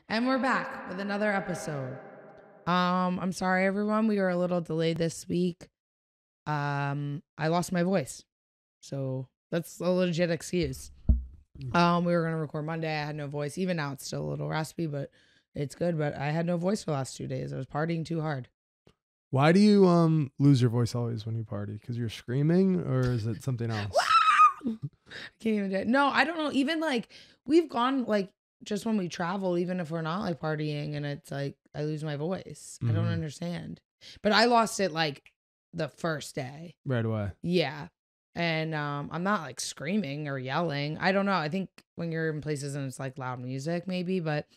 And we're back with another episode. I'm sorry everyone, we were a little delayed this week. I lost my voice. So that's a legit excuse. We were gonna record Monday. I had no voice. Even now it's still a little raspy, but it's good. But I had no voice for the last 2 days. I was partying too hard. Why do you lose your voice always when you party? Because you're screaming, or is it something else? I can't even do it. No, I don't know. Even like we've gone like just when we travel, even if we're not like partying, and it's like I lose my voice. I don't understand. But I lost it like the first day. Right away. Yeah. And I'm not like screaming or yelling. I don't know. I think when you're in places and it's like loud music maybe, but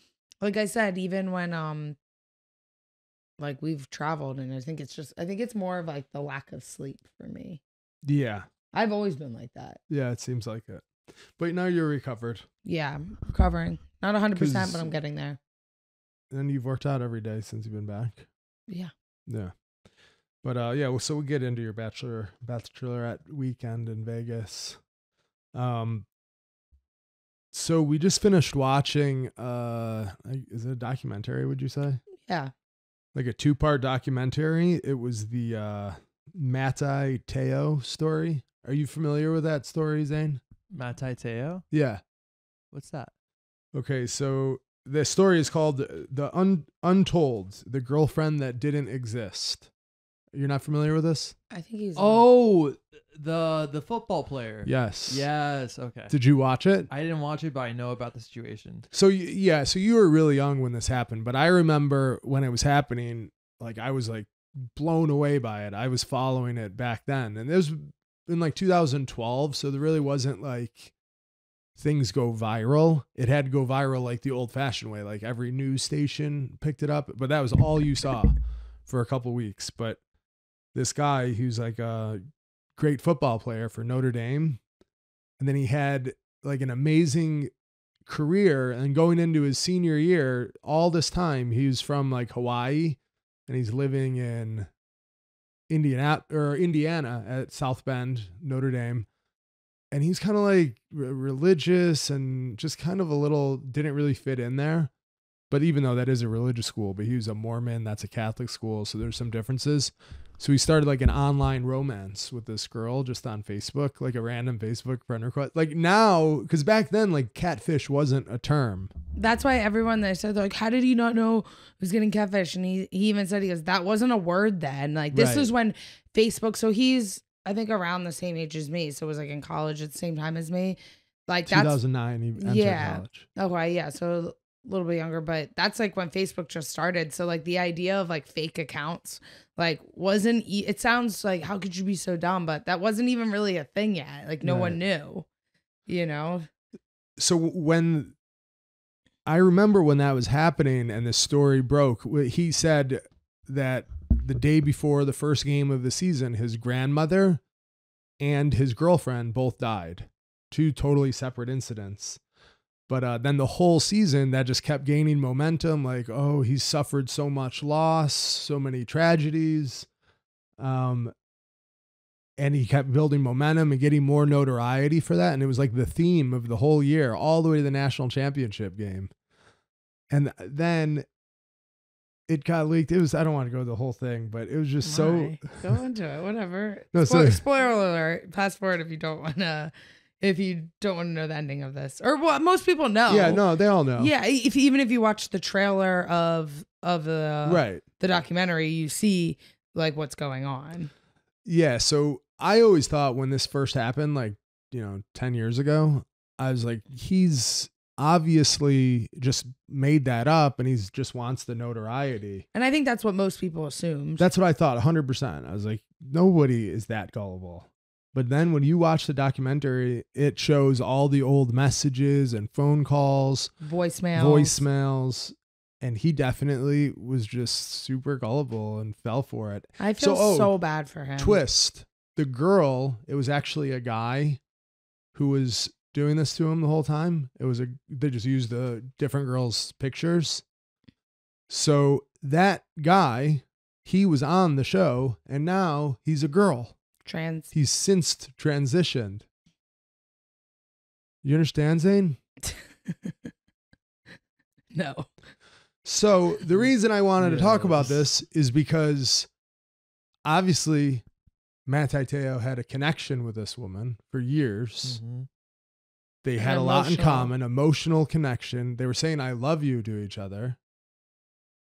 like I said, even when like we've traveled, and I think it's more of like the lack of sleep for me. Yeah. I've always been like that. Yeah, it seems like it. But now you're recovered. Yeah, I'm recovering. Not 100%, but I'm getting there. And you've worked out every day since you've been back. Yeah. Yeah. But yeah, so we'll get into your Bachelorette weekend in Vegas. So we just finished watching is it a documentary, would you say? Yeah. Like a 2-part documentary. It was the Monti Teo story. Are you familiar with that story, Zain? Monti Teo? Yeah. What's that? Okay, so the story is called The Untold, the girlfriend that didn't exist. You're not familiar with this? I think he's The football player. Yes. Yes. Okay. Did you watch it? I didn't watch it, but I know about the situation. So yeah, so you were really young when this happened, but I remember when it was happening, like I was like blown away by it. I was following it back then, and it was in like 2012, so there really wasn't like things go viral. It had to go viral like the old-fashioned way, like every news station picked it up, but that was all you saw for a couple weeks. But this guy who's like a great football player for Notre Dame, and then he had like an amazing career, and going into his senior year, all this time he was from like Hawaii, and he's living in Indiana at South Bend, Notre Dame. And he's kind of like religious and just kind of didn't really fit in there. But even though that is a religious school, but he was a Mormon, that's a Catholic school, so there's some differences. So he started like an online romance with this girl just on Facebook, like a random Facebook friend request. Like now, because back then, like catfish wasn't a term. That's why everyone that said, like, how did he not know who's getting catfish? And he even said, he goes, that wasn't a word then. Like, this was when Facebook, so he's, I think, around the same age as me. So it was like in college at the same time as me. Like, that's 2009, he entered college. Okay, yeah. So a little bit younger, but that's like when Facebook just started. So like the idea of like fake accounts, like it sounds like, how could you be so dumb? But that wasn't even really a thing yet. Like no one knew, you know? So I remember when that was happening and the story broke, he said that the day before the first game of the season, his grandmother and his girlfriend both died. 2 totally separate incidents. But then the whole season, that just kept gaining momentum. Like, oh, he's suffered so much loss, so many tragedies. And he kept building momentum and getting more notoriety for that. And it was like the theme of the whole year, all the way to the national championship game. And then it got leaked. It was, I don't want to go the whole thing, but it was just so. Go into it, whatever. No, spoiler alert. Fast forward if you don't want to. If you don't want to know the ending of this, or what most people know. Yeah, no, they all know. Yeah, even if you watch the trailer of the documentary, you see like what's going on. Yeah, so I always thought when this first happened, like 10 years ago, I was like, he's obviously just made that up, and he's just wants the notoriety. And I think that's what most people assumed. That's what I thought, 100%. I was like, nobody is that gullible. But then when you watch the documentary, it shows all the old messages and phone calls, voicemails, and he definitely was just super gullible and fell for it. I feel so bad for him. Twist. The girl, it was actually a guy who was doing this to him the whole time. They just used the different girls' pictures. So that guy, he was on the show, and now he's a girl. He's since transitioned. You understand, Zain? No. So the reason I wanted to talk about Yes. this is because obviously Manti Te'o had a connection with this woman for years. Mm-hmm. They An had a lot in emotional- common, emotional connection. They were saying "I love you" to each other.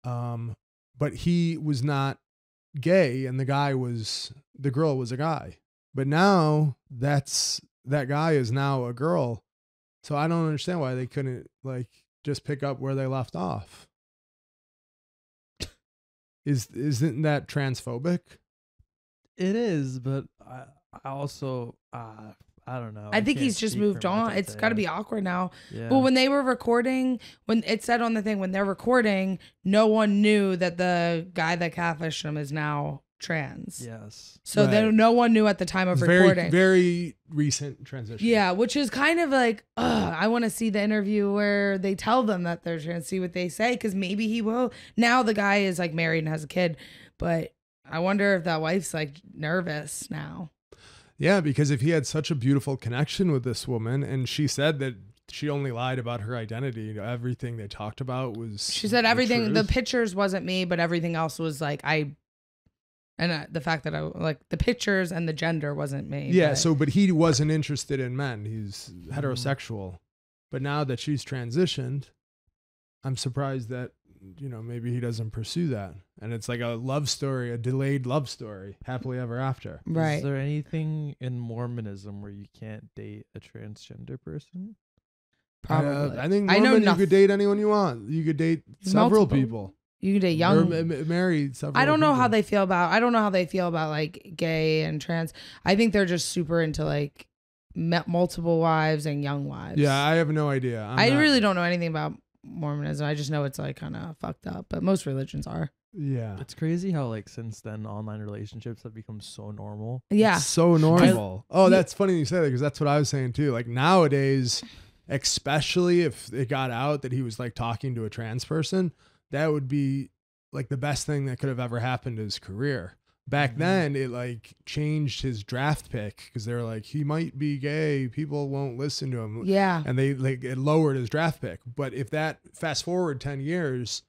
But he was not gay, and the girl was a guy. But now that guy is now a girl. So I don't understand why they couldn't like just pick up where they left off. Isn't that transphobic? It is, but I also I don't know. I think can't he's just speak moved for on. Monti It's got to Te'o. be awkward now. Yeah. Well, when they were recording, when it said on the thing, when they're recording, no one knew that the guy that catfished him is now trans. Yes. So Right. no one knew at the time of It's recording. very recent transition. Yeah, which is kind of like, I want to see the interview where they tell them that they're trans, see what they say, because maybe he will. Now the guy is like married and has a kid, but I wonder if that wife's like nervous now. Yeah, because if he had such a beautiful connection with this woman, and she said that she only lied about her identity, everything they talked about was. She said everything, the truth. pictures wasn't me, but everything else was like, the fact that I like the pictures and the gender wasn't me. Yeah, but- but he wasn't interested in men. He's heterosexual. But now that she's transitioned, I'm surprised that, maybe he doesn't pursue that. And it's like a love story, a delayed love story, happily ever after. right. Is there anything in Mormonism where you can't date a transgender person? Probably. I think I know Mormon, you nothing. could date anyone you want. You could date several Multiple. people. You can date Or young. marry several I don't know how people. they feel about. I don't know how they feel about like gay and trans. I think they're just super into like multiple wives and young wives. Yeah, I have no idea. I really don't know anything about Mormonism. I just know it's like kind of fucked up, but most religions are. Yeah. It's crazy how like since then online relationships have become so normal. Yeah. It's so normal. Oh, that's funny you say that because that's what I was saying too. Like nowadays, especially if it got out that he was like talking to a trans person, that would be like the best thing that could have ever happened to his career. Back then, it like changed his draft pick because they were like, he might be gay. People won't listen to him. Yeah. And they like it lowered his draft pick. But if that fast forward 10 years,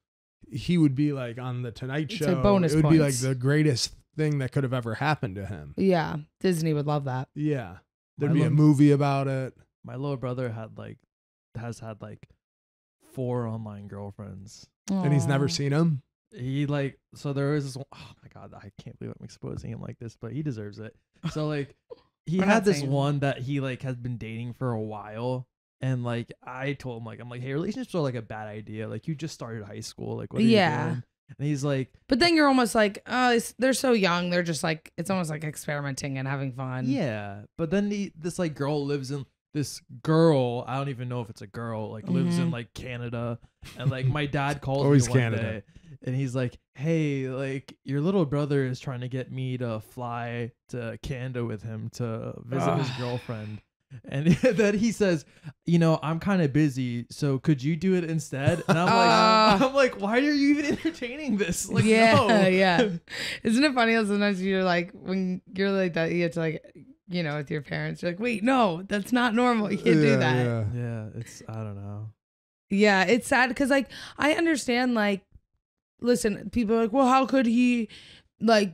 he would be like on the Tonight It's Show. like bonus it would be like points. the greatest thing that could have ever happened to him. Yeah. Disney would love that. Yeah. There'd My be a little- movie about it. My little brother has had 4 online girlfriends. And he's never Aw. seen him. He so there was this one, oh my god, I can't believe I'm exposing him like this, but he deserves it. So he We're had not this saying- one that he has been dating for a while, and I told him I'm like, hey, relationships are a bad idea. You just started high school, what are you Yeah. doing? And he's like, But then you're almost like, they're so young. They're just like, it's almost like experimenting and having fun. yeah, but then this girl lives in. This girl, I don't even know if it's a girl, lives in Canada, and my dad calls Always me one Canada. day, and he's like, "Hey, your little brother is trying to get me to fly to Canada with him to visit his girlfriend," and then he says, "I'm kind of busy, so could you do it instead?" And I'm like, "Why are you even entertaining this?" yeah, no. yeah. Isn't it funny how sometimes you're like, when you're like that, you have to with your parents, you're like, wait, no, that's not normal. You can't do that. Yeah. Yeah, it's I don't know. Yeah, it's sad because I understand listen, people are like, well, how could he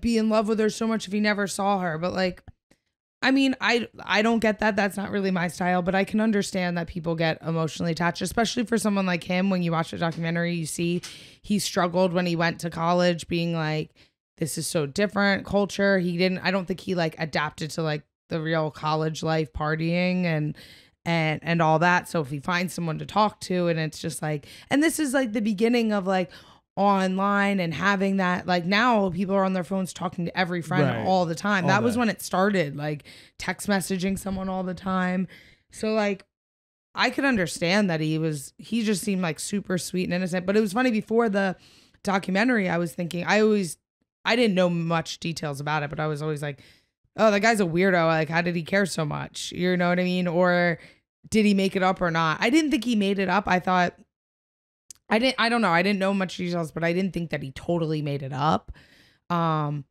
be in love with her so much if he never saw her? But I mean, I don't get that. That's not really my style, but I can understand that people get emotionally attached, especially for someone like him. When you watch the documentary, you see he struggled when he went to college, being like, this is so different culture. I don't think he adapted to the real college life, partying and all that. So if he finds someone to talk to, and it's just and this is the beginning of online and having that, now people are on their phones talking to every friend Right. all the time. All That was day. when it started, text messaging someone all the time. So I could understand that he just seemed super sweet and innocent. But it was funny, before the documentary, I was thinking, I didn't know much details about it, but I was always like, oh, that guy's a weirdo. How did he care so much? You know what I mean? Or did he make it up or not? I didn't think he made it up. I don't know. I didn't know much details, but I didn't think that he totally made it up. And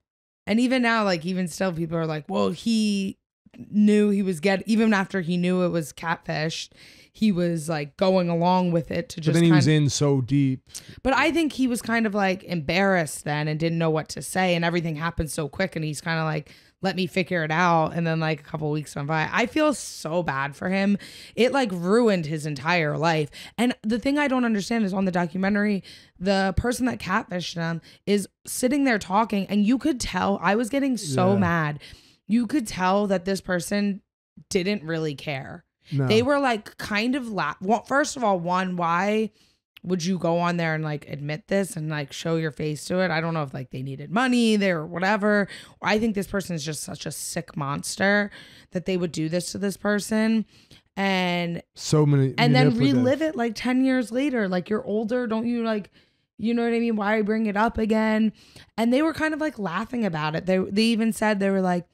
even now, even still, people are like, well, he knew he was even after he knew it was catfish, he was like going along with it to just. But then he was in so deep. But I think he was kind of like embarrassed then and didn't know what to say, and everything happened so quick, and he's kind of like, let me figure it out. And then like a couple of weeks went by. I feel so bad for him. It like ruined his entire life. And the thing I don't understand is on the documentary, the person that catfished him is sitting there talking, and you could tell, I was getting so mad. You could tell that this person didn't really care. No. They were like kind of well, first of all, why would you go on there and like admit this and like show your face to it? I don't know if like they needed money there or whatever. I think this person is just such a sick monster that they would do this to this person and so many and then relive it like 10 years later. Like, you're older, don't you, like, you know what I mean? Why bring it up again? And they were kind of like laughing about it. They even said, they were like,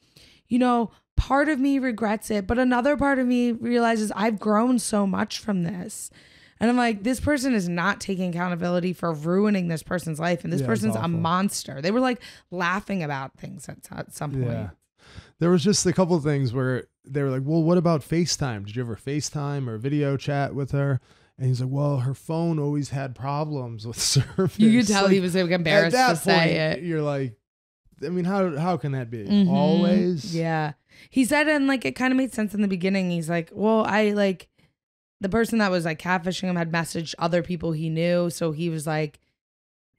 you know, part of me regrets it, but another part of me realizes I've grown so much from this. And I'm like, this person is not taking accountability for ruining this person's life. And this person's a monster. They were like laughing about things at some point. Yeah. There was just a couple of things where they were like, well, what about FaceTime? Did you ever FaceTime or video chat with her? And he's like, well, her phone always had problems with service. You could tell like, he was like embarrassed to say it. You're like, I mean, how can that be? Always? Yeah. He said, and like, it kind of made sense in the beginning. He's like, well, I like, the person that was like catfishing him had messaged other people he knew. So he was like,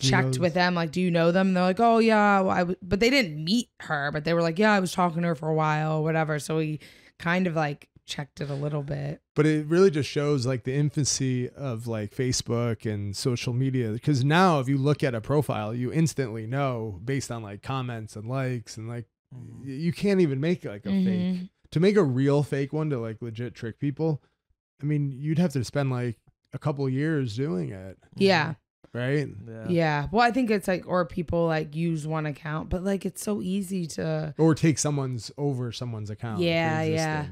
checked with them, like, do you know them? And they're like, oh yeah, well, but they didn't meet her, but they were like, yeah, I was talking to her for a while or whatever. So he kind of like checked it a little bit. But it really just shows like the infancy of like Facebook and social media, because now if you look at a profile, you instantly know based on like comments and likes, and like you can't even make like a fake, to make a real fake one to like legit trick people. I mean, you'd have to spend like a couple years doing it. Yeah. Right? Yeah. Well, I think it's like, or people like use one account, but like it's so easy to. Or take someone's account. Yeah. Yeah.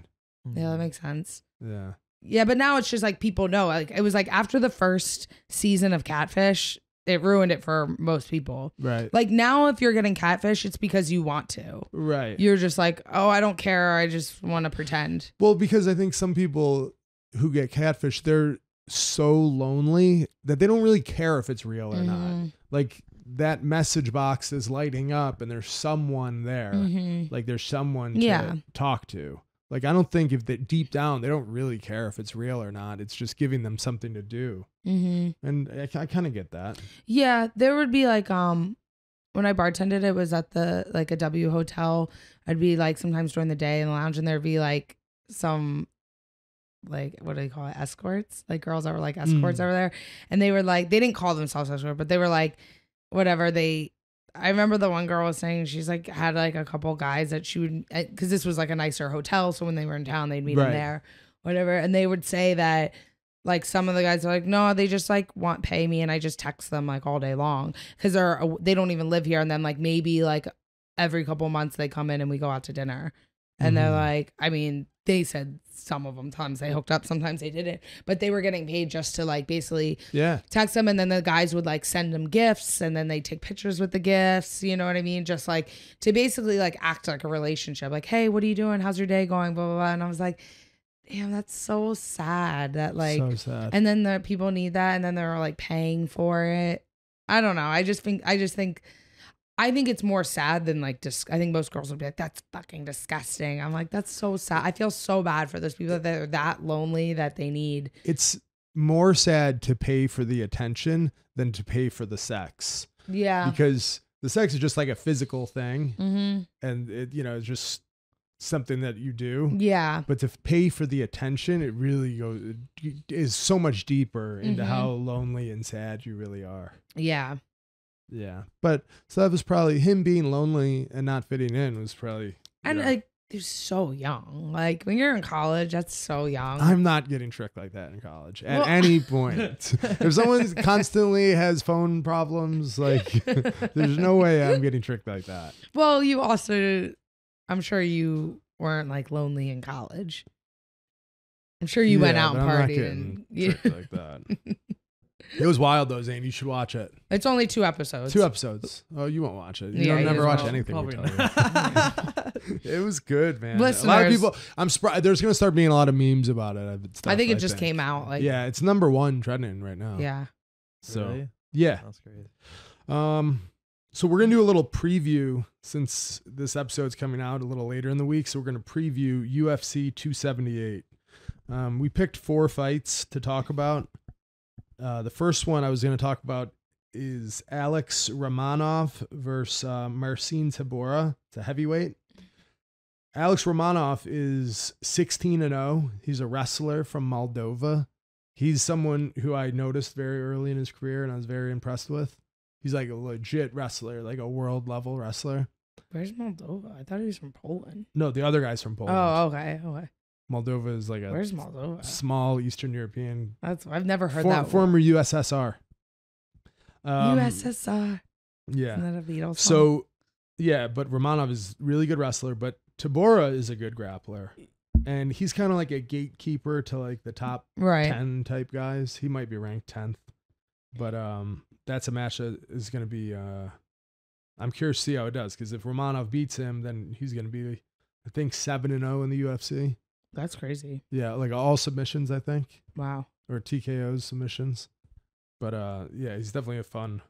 Yeah, that makes sense. Yeah. Yeah, but now it's just like people know. Like, it was like after the first season of Catfish, it ruined it for most people. Right. Like, now if you're getting catfish, it's because you want to. Right. You're just like, oh, I don't care. I just want to pretend. Well, because I think some people who get catfish, they're so lonely that they don't really care if it's real or not. Like, that message box is lighting up and there's someone there. Like, there's someone to talk to. Like, I don't think if they deep down, they don't really care if it's real or not. It's just giving them something to do. And I kind of get that. Yeah. There would be like, when I bartended, it was at the, like a W hotel. I'd be like sometimes during the day in the lounge, and there'd be like some, like, what do they call it? Escorts, like girls that were like escorts over there. And they were like, they didn't call themselves escorts, but they were like, whatever. I remember the one girl was saying she's like had like a couple guys that she would, because this was like a nicer hotel, so when they were in town they'd meet them there, whatever, and they would say that like some of the guys are like, no, they just like pay me and I just text them like all day long because they don't even live here, and then like maybe like every couple months they come in and we go out to dinner, and they're like, I mean, they said some of them times they hooked up, sometimes they didn't, but they were getting paid just to like basically text them, and then the guys would like send them gifts, and then they take pictures with the gifts, you know what I mean, just like to basically like act like a relationship, like, hey, what are you doing, how's your day going, blah blah blah. And I was like, damn, that's so sad that like, so sad. And then the people need that, and then they're like paying for it. I don't know, I think it's more sad than like, I think most girls would be like, that's fucking disgusting. I'm like, that's so sad. I feel so bad for those people that are that lonely that they need. It's more sad to pay for the attention than to pay for the sex. Yeah. Because the sex is just like a physical thing. And it, you know, it's just something that you do. Yeah. But to pay for the attention, it really is so much deeper into how lonely and sad you really are. Yeah. Yeah. But so that was probably him being lonely and not fitting in was probably. And like, they're so young. Like when you're in college, that's so young. I'm not getting tricked like that in college at any point. If someone constantly has phone problems, like there's no way I'm getting tricked like that. Well, you also, I'm sure you weren't like lonely in college. I'm sure you went out and partied. Tricked like that. It was wild though, Zain. You should watch it. It's only 2 episodes. 2 episodes. Oh, you won't watch it. You Yeah, don't you never just watch won't. anything we Probably tell you. It was good, man. A lot of Listeners- people. I'm surprised. There's gonna start being a lot of memes about it. Stuff, I think it just came out. Like, Yeah, it's number 1 trending right now. yeah. So Really? yeah. That's great. So we're gonna do a little preview since this episode's coming out a little later in the week. So we're gonna preview UFC 278. We picked 4 fights to talk about. The first one I was gonna talk about is Alex Romanov versus Marcin Tybura. It's a heavyweight. Alex Romanov is 16-0. He's a wrestler from Moldova. He's someone who I noticed very early in his career and I was very impressed with. He's like a legit wrestler, like a world level wrestler. Where's Moldova? I thought he was from Poland. No, the other guy's from Poland. Oh, okay. Okay. Moldova is like a Where's Moldova? small Eastern European, I've never heard that. former USSR. USSR. Yeah. Isn't that a Beatles song? So, yeah, but Romanov is a really good wrestler, but Tybura is a good grappler. And he's kind of like a gatekeeper to like the top right. 10 type guys. He might be ranked 10th. But that's a match that is going to be I'm curious to see how it does, because if Romanov beats him, then he's going to be, I think, 7-0 in the UFC. That's crazy. Yeah, like all submissions, I think, Wow. or TKOs submissions. But yeah, he's definitely a fun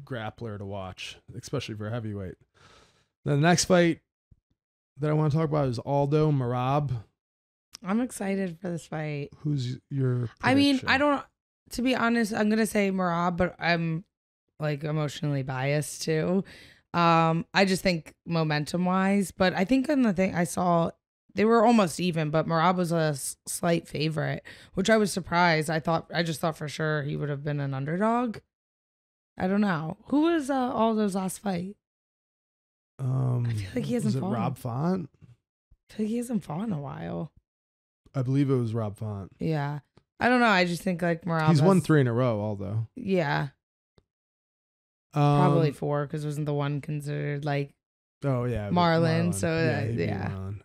grappler to watch, especially for heavyweight. Then the next fight that I want to talk about is Aldo Marab. I'm excited for this fight. Who's your I mean, prediction? I don't, to be honest, I'm going to say Marab, but I'm like emotionally biased too. I just think momentum wise, but I think in the thing I saw, they were almost even, but Marab was a slight favorite, which I was surprised. I just thought for sure he would have been an underdog. I don't know. Who was Aldo's last fight? I feel like he hasn't was it fought. Rob Font? I feel like he hasn't fought in a while. I believe it was Rob Font. Yeah. I don't know. I just think like Marab. He's won 3 in a row, Aldo. Yeah. Probably 4, because wasn't the one considered like Oh yeah, Marlon. So he beat yeah. Marlon.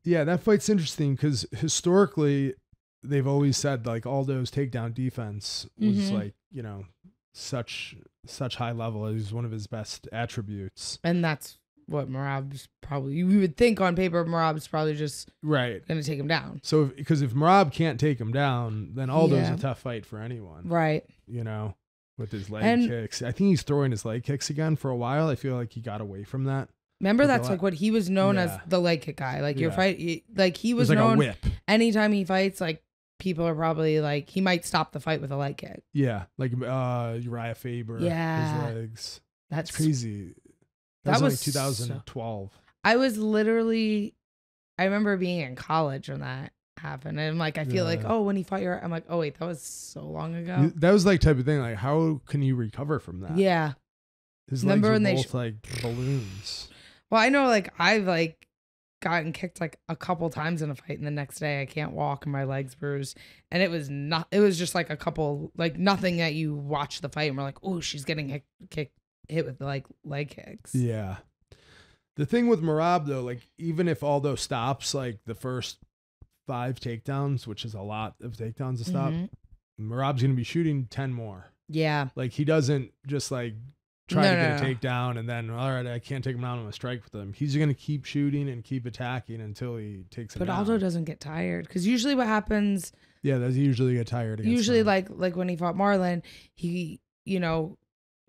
Yeah, that fight's interesting because historically they've always said like Aldo's takedown defense was Mhm. like, you know, such high level. It was one of his best attributes. And that's what Marab's probably, we would think on paper, Marab's probably just Right. going to take him down. So because if Marab can't take him down, then Aldo's Yeah. a tough fight for anyone. Right. You know, with his leg And- kicks. I think he's throwing his leg kicks again for a while. I feel like he got away from that. Remember, But that's the like what he was known as, Yeah. the leg kick guy. Like your Yeah. fight, like he It was was like known a whip. anytime he fights, like people are probably like, he might stop the fight with a leg kick. Yeah, like Uriah Faber. Yeah. His legs. That's It's crazy. That That was was like 2012. I was literally, I remember being in college when that happened. And like, I feel like, Yeah. oh, when he fought I'm like, oh wait, that was so long ago. That was like type of thing. Like, how can you recover from that? Yeah. His Remember legs when were they both like balloons. Well, I know like I've like gotten kicked like a couple times in a fight, and the next day I can't walk and my legs bruised. And it was just like a couple, like nothing that you watch the fight and we're like, oh, she's getting hit with like leg kicks. Yeah. The thing with Marab though, like even if Aldo stops like the first 5 takedowns, which is a lot of takedowns to stop, Mhm. Marab's gonna be shooting 10 more. Yeah. Like he doesn't just like try No, to get no, a no. takedown and then all right, I can't take him down, I'm gonna strike with him. He's gonna keep shooting and keep attacking until he takes him But down. Aldo doesn't get tired, because usually what happens, Yeah, that's usually get tired. Against usually him. like when he fought Marlon, he, you know,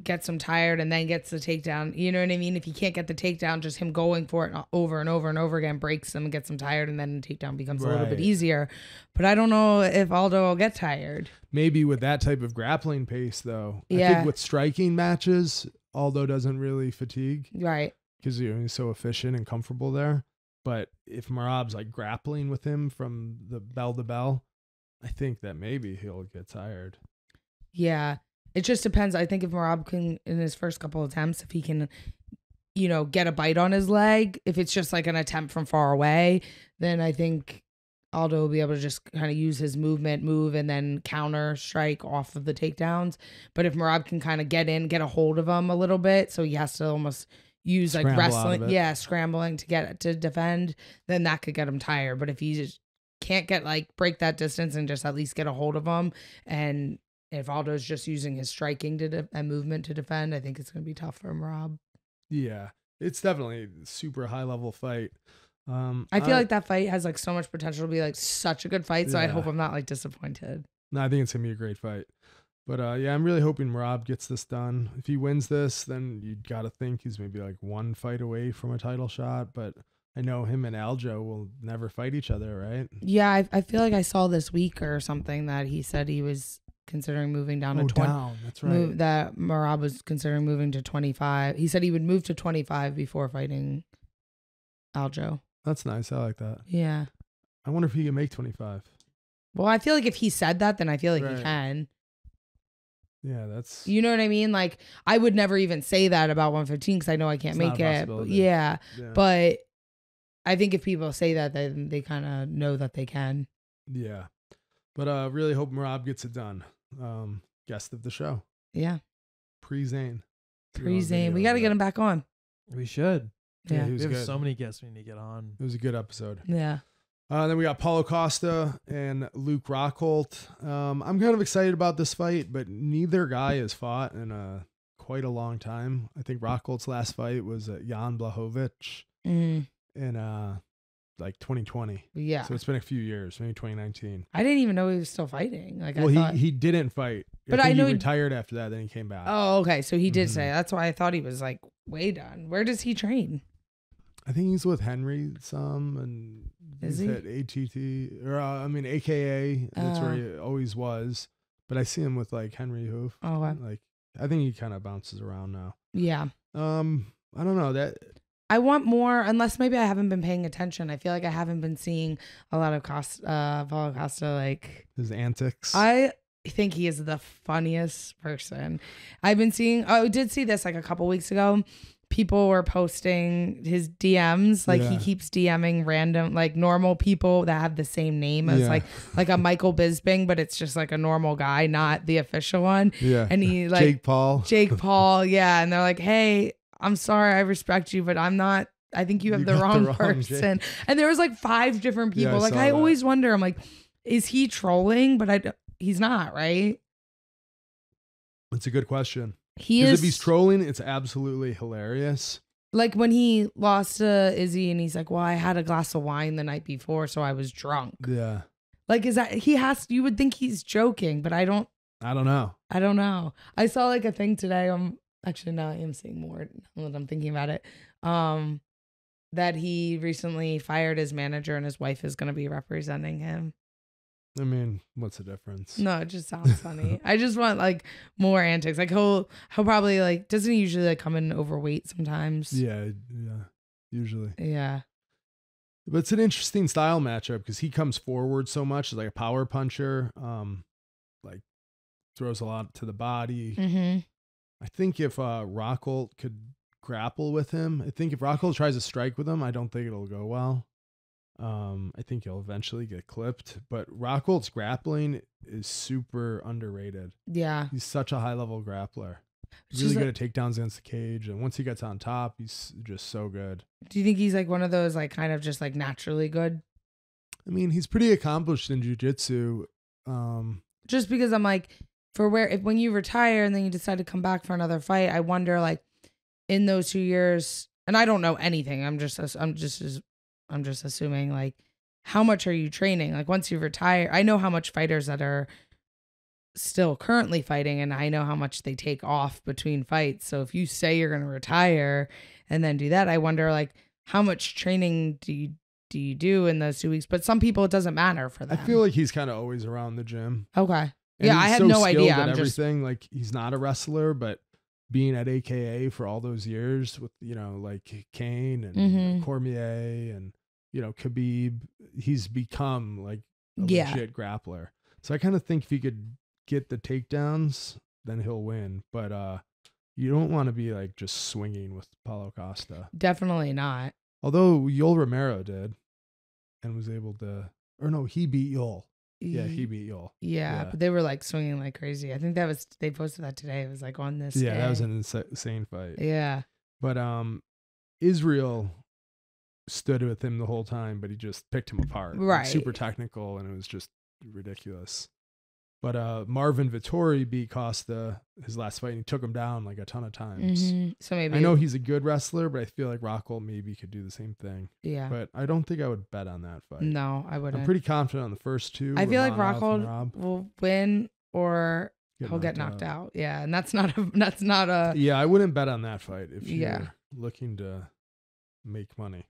gets him tired and then gets the takedown. You know what I mean? If he can't get the takedown, just him going for it over and over and over again breaks him and gets him tired, and then the takedown becomes a little bit Right. easier. But I don't know if Aldo will get tired. Maybe with that type of grappling pace though. I Yeah. think with striking matches, Aldo doesn't really fatigue Right. because he's so efficient and comfortable there. But if Marab's like grappling with him from the bell to bell, I think that maybe he'll get tired. Yeah. It just depends. I think if Marab can, in his first couple attempts, if he can, you know, get a bite on his leg, if it's just like an attempt from far away, then I think Aldo will be able to just kind of use his move, and then counter strike off of the takedowns. But if Marab can kind of get a hold of him a little bit, so he has to almost use like Scramble out of wrestling, it. scrambling to defend, then that could get him tired. But if he just can't get break that distance and just at least get a hold of him. And if Aldo's just using his striking and movement to defend, I think it's going to be tough for Merab. Yeah, it's definitely a super high level fight. I feel like that fight has so much potential to be such a good fight. So I hope I'm not disappointed. No, I think it's going to be a great fight. But yeah, I'm really hoping Merab gets this done. If he wins this, then you got to think he's maybe one fight away from a title shot. But I know him and Aljo will never fight each other, right? Yeah, I feel like I saw this week or something that he said he was considering moving down to 20. Down. That's right. That Merab was considering moving to 25. He said he would move to 25 before fighting Aljo. That's nice. I like that. Yeah. I wonder if he can make 25. Well, I feel like if he said that, then I feel like he can. Yeah, that's... You know what I mean? I would never even say that about 115 because I know I can't make it. Yeah. But I think if people say that, then they kind of know that they can. Yeah. But really hope Merab gets it done. Guest of the show. Yeah. Pre-Zain. Pre-Zain. We got to get him back on. We should. Yeah. We have so many guests we need to get on. It was a good episode. Yeah. Then we got Paulo Costa and Luke Rockhold. I'm kind of excited about this fight, but neither guy has fought in quite a long time. I think Rockhold's last fight was Jan Blachowicz in 2020. Yeah. So it's been a few years, maybe 2019. I didn't even know he was still fighting. He didn't fight. But I know he retired after that, then he came back. Oh, okay. So he did say. That's why I thought he was way done. Where does he train? I think he's with Henry some, and is he's he? at ATT, or AKA. That's where he always was. But I see him with Henry Hoof. Oh, wow. I think he kind of bounces around now. Yeah. I don't know that. I want more, unless maybe I haven't been paying attention. I feel like I haven't been seeing a lot of Paulo Costa, his antics. I think he is the funniest person. I've been seeing. I did see this a couple weeks ago. People were posting his DMs. He keeps DMing random, normal people that have the same name as like a Michael Bisping, but it's just a normal guy, not the official one. Yeah. And he Jake Paul. Yeah. And they're like, hey, I'm sorry, I respect you, but I'm not. I think you have the wrong person. And there was 5 different people. Yeah, I always wonder. I'm is he trolling? But he's not, right? It's a good question. He is. If he's trolling, it's absolutely hilarious. When he lost to Izzy and he's well, I had a glass of wine the night before, so I was drunk. Yeah. Is that he has? You would think he's joking, but I don't know. I saw a thing today. Actually, now I am seeing more now that I'm thinking about it. That he recently fired his manager and his wife is going to be representing him. I mean, what's the difference? No, it just sounds funny. I just want more antics. He'll probably doesn't he usually come in overweight sometimes? Yeah, usually. Yeah. But it's an interesting style matchup because he comes forward so much as a power puncher. Throws a lot to the body. Mm-hmm. I think if Rockhold could grapple with him, I think if Rockhold tries to strike with him, I don't think it'll go well. I think he'll eventually get clipped, but Rockhold's grappling is super underrated. Yeah. He's such a high level grappler. He's really good at takedowns against the cage. And once he gets on top, he's just so good. Do you think he's one of those kind of just naturally good? I mean, he's pretty accomplished in jiu-jitsu. Just because I'm when you retire and then you decide to come back for another fight, I wonder in those 2 years, and I don't know anything. I'm just assuming how much are you training? Once you retire, I know how much fighters that are still currently fighting, and I know how much they take off between fights. So if you say you're going to retire and then do that, I wonder how much training do you do in those 2 weeks? But some people, it doesn't matter for them. I feel like he's kind of always around the gym. Okay. And yeah, I had no idea. I'm everything. He's not a wrestler, but being at AKA for all those years with, Kane and Cormier and, Khabib, he's become a legit grappler. So I kind of think if he could get the takedowns, then he'll win. But you don't want to be just swinging with Paulo Costa. Definitely not. Although Yoel Romero did and was able to, or no, he beat Yoel. Yeah, he beat Yoel. Yeah, but they were swinging like crazy. I think they posted that today. It was on this day. That was an insane fight. Yeah. But Israel stood with him the whole time, but he just picked him apart. Like, Right. super technical, and it was just ridiculous. But Marvin Vettori beat Costa his last fight, and he took him down like a ton of times. So maybe I know he's a good wrestler, but I feel like Rockhold maybe could do the same thing. Yeah. But I don't think I would bet on that fight. No, I wouldn't. I'm pretty confident on the first two. I feel like Romanov and Rockhold Rob. will win or he'll get knocked out. Yeah, and that's not a. Yeah, I wouldn't bet on that fight if you're Yeah. looking to make money.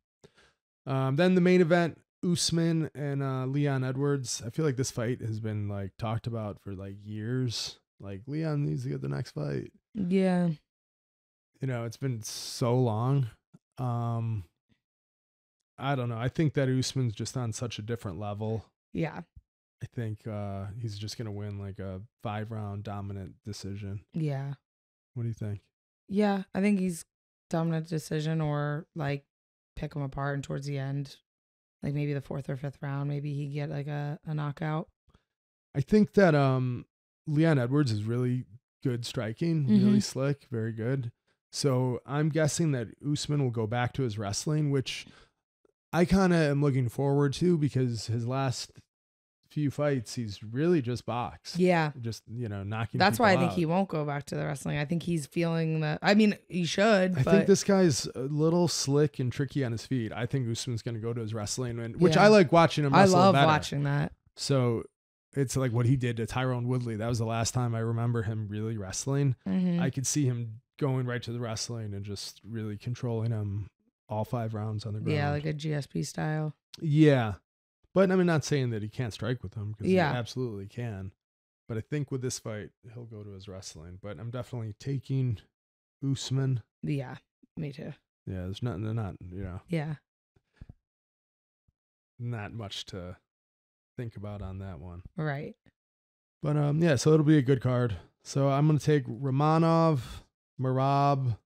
Then the main event, Usman and Leon Edwards. I feel like this fight has been like talked about for like years. Like Leon needs to get the next fight. Yeah. You know, it's been so long. I don't know. I think that Usman's just on such a different level. Yeah. I think he's just gonna win like a 5-round dominant decision. Yeah. What do you think? Yeah. I think he's dominant decision or like pick him apart and towards the end, like maybe the 4th or 5th round, maybe he get like a knockout. I think that Leon Edwards is really good striking, really slick, very good. So I'm guessing that Usman will go back to his wrestling, which I kind of am looking forward to because his last few fights, he's really just boxed. Yeah. Just, knocking That's why I think out. he won't go back to the wrestling. I think he's feeling that. I mean, he should. I but think this guy's a little slick and tricky on his feet. I think Usman's going to go to his wrestling, which Yeah. I like watching him I wrestle love better. watching that. So it's like what he did to Tyrone Woodley. That was the last time I remember him really wrestling. I could see him going right to the wrestling and just really controlling him all 5 rounds on the ground. Yeah, like a GSP style. Yeah. But I'm not saying that he can't strike with him because Yeah. he absolutely can. But I think with this fight, he'll go to his wrestling. But I'm definitely taking Usman. Yeah, me too. Yeah, there's not Yeah. not much to think about on that one. Right. But yeah, so it'll be a good card. So I'm gonna take Romanov, Merab.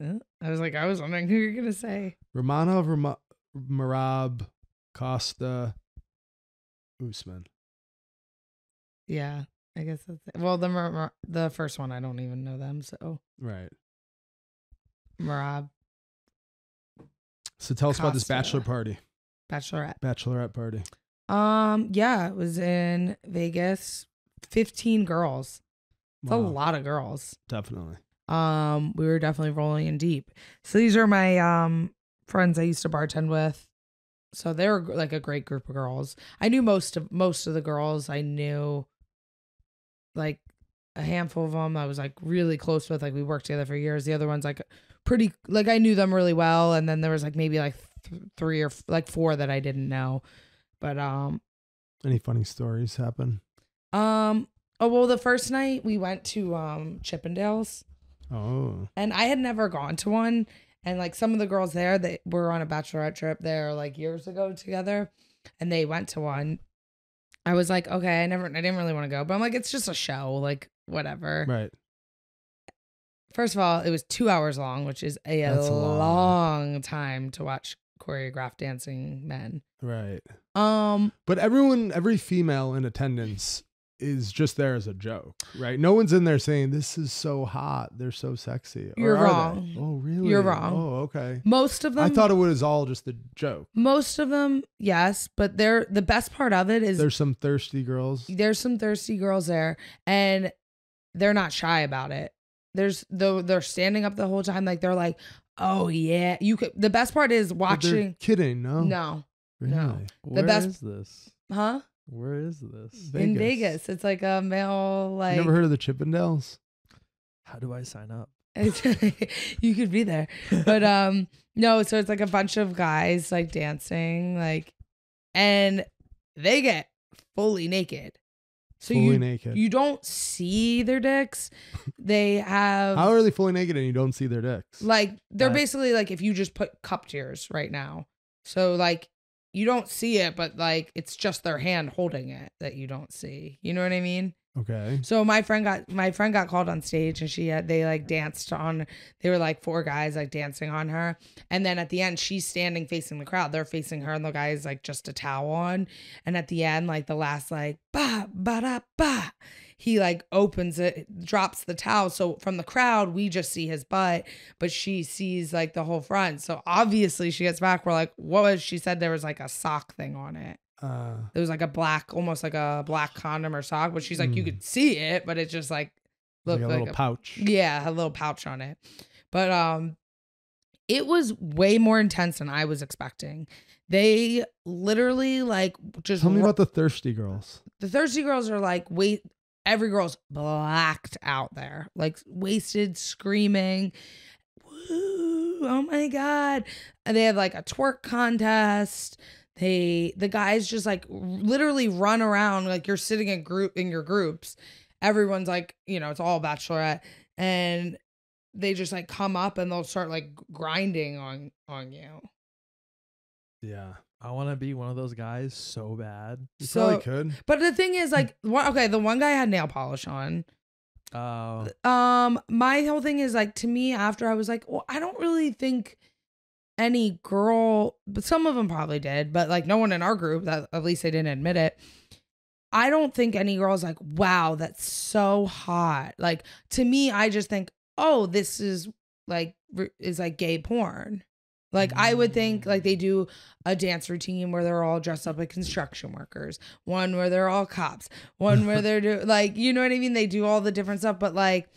I was wondering who you're gonna say. Romanov, Merab, Costa, Usman. Yeah, I guess that's it. Well, the first one I don't even know them, so Right. Marab, So tell us about this Costa. bachelorette party. Yeah, it was in Vegas. 15 girls. It's a Wow. lot of girls. Definitely. We were definitely rolling in deep. So these are my friends I used to bartend with. So they were like a great group of girls. I knew most of the girls. I knew like a handful of them I was like really close with. Like we worked together for years. The other ones like pretty like I knew them really well. And then there was like maybe like 3 or like 4 that I didn't know. But Any funny stories happen? oh well, the first night we went to Chippendales. Oh. And I had never gone to one. And like some of the girls there, they were on a bachelorette trip there like years ago together. And they went to one. I was like, okay, I didn't really want to go. But I'm like, it's just a show, like whatever. Right. First of all, it was 2 hours long, which is That's long time to watch choreographed dancing men. Right. Um, But every female in attendance is just there as a joke, right? No one's in there saying this is so hot, they're so sexy. Or You're are wrong. they? Oh, really? You're wrong. Oh, okay. most of them, I thought it was all just a joke. most of them, yes. But the best part of it is There's some thirsty girls. there's some thirsty girls there, and they're not shy about it. They're standing up the whole time, like they're like, oh yeah, you could. The best part is But they're watching. kidding, no? No, Really? no. Where best- is this? huh? Where is this? In Vegas, it's like a male like. You never heard of the Chippendales? How do I sign up? You could be there, but no. So it's like a bunch of guys like dancing, like, and they get fully naked. So Fully naked. you don't see their dicks. They have How are they fully naked and you don't see their dicks? like they're That- basically like if you just put cupped ears right now. So like you don't see it, but like it's just their hand holding it that you don't see. You know what I mean? Okay. So my friend got called on stage and they like danced on. They were like 4 guys like dancing on her, and then at the end she's standing facing the crowd. They're facing her, and the guy is like just a towel on. And at the end, like the last like ba ba da ba, he like opens it, drops the towel. So from the crowd, we just see his butt, but she sees like the whole front. So obviously she gets back. We're like, what was, she said there was like a sock thing on it. It was like a black, almost like a black condom or sock, but she's like, you could see it, but it's just like, looked like a little pouch. Yeah, a little pouch on it. But it was way more intense than I was expecting. They literally like just tell me about the thirsty girls. The thirsty girls are like, wait, every girl's blacked out there, like wasted, screaming. Woo, oh my God. And they have like a twerk contest. The guys just like literally run around like you're sitting in your groups. Everyone's like, you know, it's all Bachelorette, and they just like come up and they'll start like grinding on you. Yeah. I want to be one of those guys so bad. You probably could. But the thing is like, the one guy had nail polish on. Oh. My whole thing is like, to me, after I was like, well, I don't really think any girl, but some of them probably did, but like no one in our group, that at least they didn't admit it. I don't think any girl's like, wow, that's so hot. Like, to me, I just think, oh, this is like gay porn. Like, I would think like they do a dance routine where they're all dressed up like construction workers, one where they're all cops, one where they're like, you know what I mean? They do all the different stuff. But like,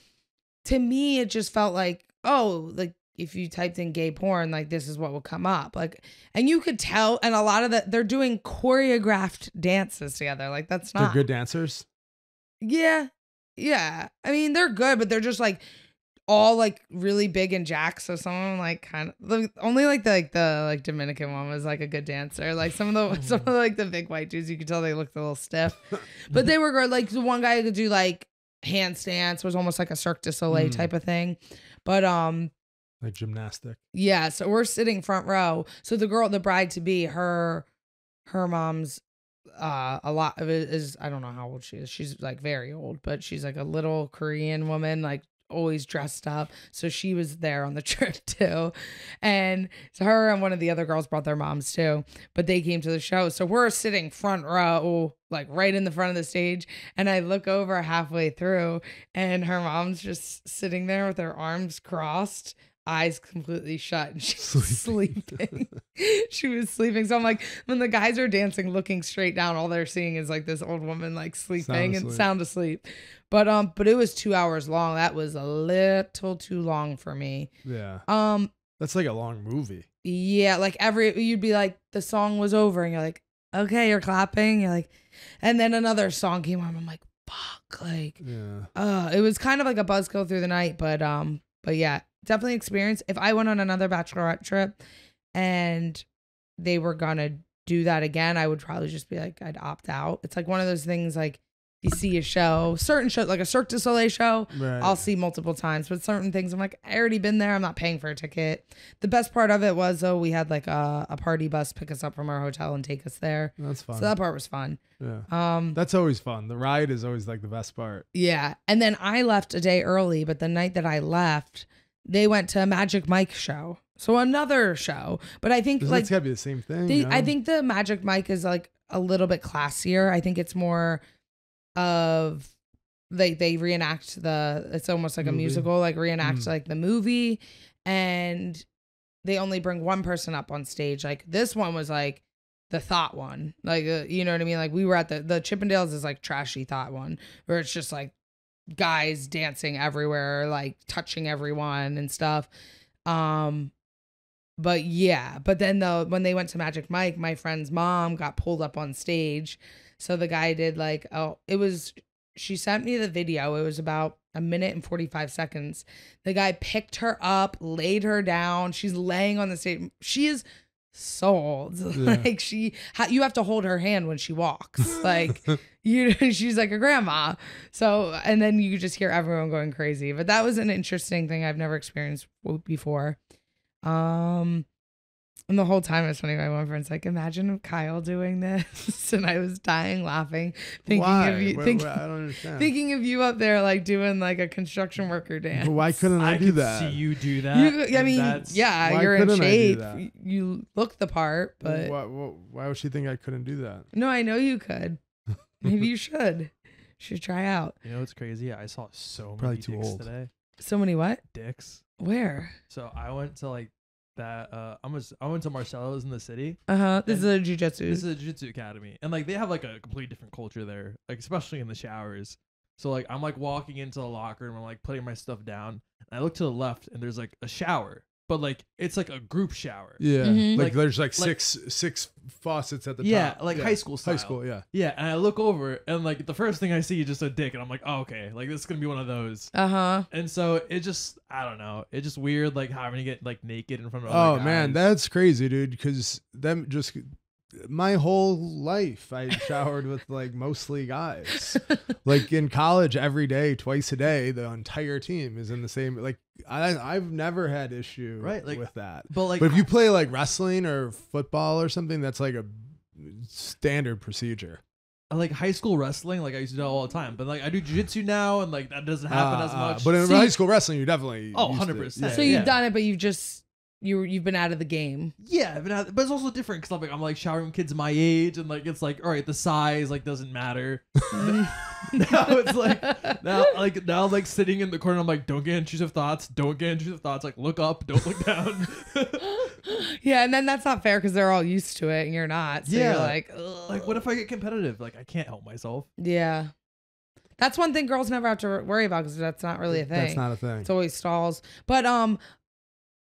to me, it just felt like, oh, like if you typed in gay porn, like this is what will come up. Like, and you could tell, and a lot of they're doing choreographed dances together. Like, that's not. They're good dancers? Yeah. Yeah. I mean, they're good, but they're just like, all like really big and jacked, so someone like kind of only like the Dominican one was like a good dancer. Like some of the big white dudes, you could tell they looked a little stiff, but they were good. Like the one guy could do like handstands, was almost like a Cirque du Soleil type of thing, but like gymnastic. Yeah, so we're sitting front row. So the bride to be, her mom's a lot of it is, I don't know how old she is. She's like very old, but she's like a little Korean woman, like always dressed up. So she was there on the trip too. And so her and one of the other girls brought their moms too, but they came to the show. So we're sitting front row, like right in the front of the stage. And I look over halfway through and her mom's just sitting there with her arms crossed, eyes completely shut, and she's sleeping. She was sleeping. So I'm like, when the guys are dancing, looking straight down, all they're seeing is like this old woman like sleeping and sound asleep. But it was 2 hours long. That was a little too long for me. Yeah. That's like a long movie. Yeah, like you'd be like, the song was over and you're like, okay, you're clapping. You're like, and then another song came on. I'm like, fuck, like, yeah. It was kind of like a buzzkill through the night, but yeah, definitely experience. If I went on another Bachelorette trip and they were gonna do that again, I would probably just be like, I'd opt out. It's like one of those things, like you see a show, certain shows, like a Cirque du Soleil show, right, I'll see multiple times, but certain things I'm like, I already been there, I'm not paying for a ticket. The best part of it was, though, we had like a party bus pick us up from our hotel and take us there. That's fun. So that part was fun. Yeah. That's always fun. The ride is always like the best part. Yeah. And then I left a day early, but the night that I left, they went to a Magic Mike show. So another show. But I think like, it's gotta be the same thing. I think the Magic Mike is like a little bit classier. I think it's more of they reenact it's almost like movie. A musical, like reenact like the movie, and they only bring one person up on stage. Like this one was like the thought one, like you know what I mean? Like we were at the Chippendales is like trashy thought one, where it's just like guys dancing everywhere, like touching everyone and stuff. But yeah, but then when they went to Magic Mike, my friend's mom got pulled up on stage. So the guy did like, she sent me the video. It was about 1 minute and 45 seconds. The guy picked her up, laid her down. She's laying on the stage. She is sold. Yeah. Like you have to hold her hand when she walks. Like she's like a grandma. So, and then you just hear everyone going crazy. But that was an interesting thing I've never experienced before. And the whole time it's funny. My one friend's like, "Imagine Kyle doing this," and I was dying laughing, thinking of you. I don't understand. Thinking of you up there, like doing like a construction worker dance. Why couldn't I do that? See you do that. I mean, yeah, you're in shape. You look the part, but why would she think I couldn't do that? No, I know you could. Maybe you should. Should try out. You know what's crazy? I saw so Probably many too dicks old. today. So many what? Dicks. Where? So I went to like that. I went to Marcelo's in the city. This is a This jujitsu. is a jiu-jitsu academy, and like they have like a completely different culture there, like especially in the showers. So like I'm like walking into the locker room, I'm like putting my stuff down, and I look to the left, and there's like a shower, but like it's like a group shower. Yeah, Mhm. like there's like- six faucets at the Yeah, top. like high school style. High school, yeah. Yeah, and I look over, and like the first thing I see is just a dick, and I'm like, oh, okay, like this is gonna be one of those. Uh-huh. And so it just, I don't know, it's just weird, like having to get like naked in front of Oh other man, guys. that's crazy, dude. Because them just my whole life, I showered with like mostly guys. Like in college, every day, twice a day, the entire team is in the same. Like I've never had issue Right, like- with that. But like, But if you play like wrestling or football or something, that's like a standard procedure. like high school wrestling, like I used to do all the time, but like I do jiu-jitsu now, and like that doesn't happen as much. But in So high you- school wrestling, you definitely Oh, used to- 100%. So Yeah. you've done it, but you've been out of the game. Yeah, but it's also different because I'm like showering kids my age, and like it's like, all right, the size like doesn't matter. Now it's like now I'm like sitting in the corner. I'm like, don't get intrusive thoughts. Don't get intrusive thoughts. Like look up. Don't look down. Yeah, and then that's not fair because they're all used to it and you're not. So Yeah. you're like, ugh. Like what if I get competitive? Like I can't help myself. Yeah. That's one thing girls never have to worry about because that's not really a thing. That's not a thing. It's always stalls. But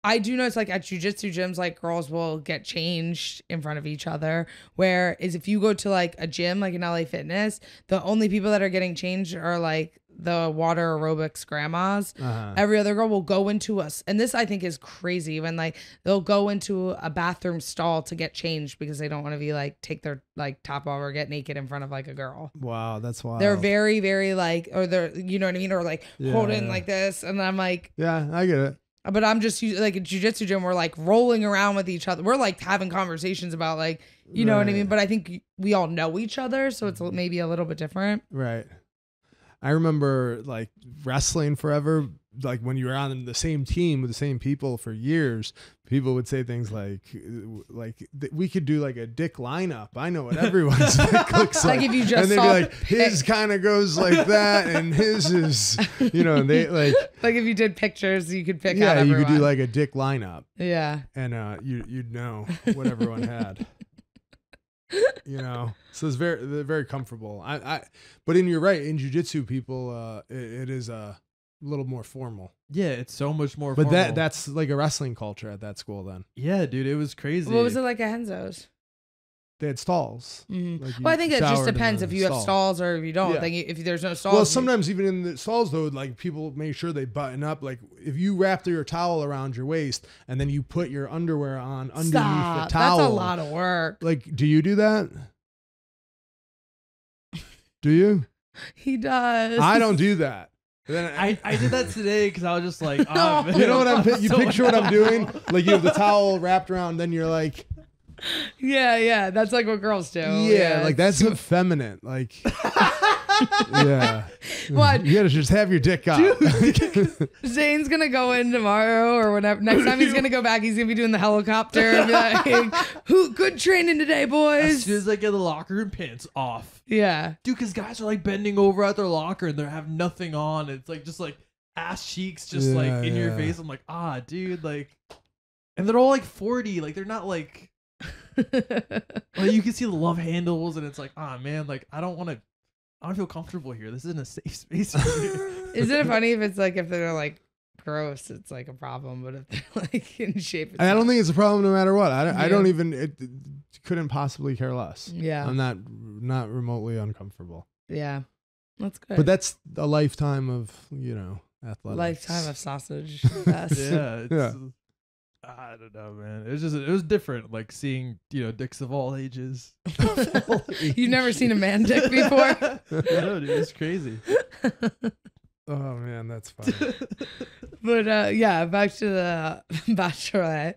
I do notice like at jujitsu gyms, like girls will get changed in front of each other. Whereas if you go to like a gym, like in LA Fitness, the only people that are getting changed are like the water aerobics grandmas. Uh-huh. Every other girl will go into us. And this I think is crazy when like they'll go into a bathroom stall to get changed because they don't want to be like take their like top off or get naked in front of like a girl. Wow, that's wild. They're very, very like, or they're, you know what I mean? Or like Yeah, holding yeah. like this. And I'm like, Yeah, I get it. but I'm just like a jujitsu gym. We're like rolling around with each other. We're like having conversations about like, you know what I Right. mean? But I think we all know each other. So it's maybe a little bit different. Right. I remember like wrestling forever. Like when you were on the same team with the same people for years, people would say things like we could do like a dick lineup. I know what everyone's dick looks like. Like if you just and they'd be saw like, his kind of goes like that, and his is, you know, and they like, Like if you did pictures, you could pick out yeah, you everyone. could do like a dick lineup, Yeah. and you'd know what everyone had. You know, so it's they're very comfortable. But you're right. In jiu-jitsu, people, it is a little more formal. Yeah, it's so much more. But formal. that's like a wrestling culture at that school. Then Yeah, dude, it was crazy. What was it like at Henzo's? they had stalls. Mhm. Like you Well, I think it just showered in depends the if you have stall. stalls or if you don't. Yeah. Like if there's no stalls. Well, sometimes even in the stalls though, like people make sure they button up. Like if you wrap your towel around your waist and then you put your underwear on underneath Stop. the towel. That's a lot of work. Like, do you do that? Do you? He does. I don't do that. Then I did that today because I was just like, oh, man, you know what you so picture what I'm down. doing? Like you have the towel wrapped around, then you're like, Yeah. That's like what girls do. yeah, like that's effeminate. Like, yeah. What? You gotta just have your dick out. Zane's gonna go in tomorrow or whatever. Next time he's gonna go back, he's gonna be doing the helicopter and be like, "Who good training today, As boys?" soon as I get the locker room pants off, Yeah. dude, because guys are like bending over at their locker and they have nothing on. It's like just like ass cheeks, just like Yeah, in your yeah. face. I'm like, dude, like, and they're all like 40, like they're not like you can see the love handles, and it's like, man, like I don't feel comfortable here. This isn't a safe space for me. Isn't it funny if they're like gross, it's like a problem, but if they're like in shape, it's I don't not. think it's a problem no matter what. I Yeah. don't even. It couldn't possibly care less. Yeah. I'm not remotely uncomfortable. Yeah. That's good. But that's a lifetime of athletics. Lifetime of sausage fest. Yeah, it's, Yeah. I don't know, man. It was different, like seeing dicks of all ages. You've never seen a man dick before? No, dude, it's crazy. Oh man, that's funny. But yeah, back to the Bachelorette.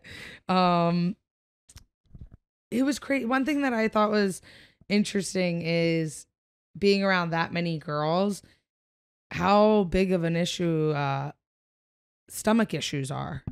It was crazy. One thing that I thought was interesting is being around that many girls, how big of an issue stomach issues are.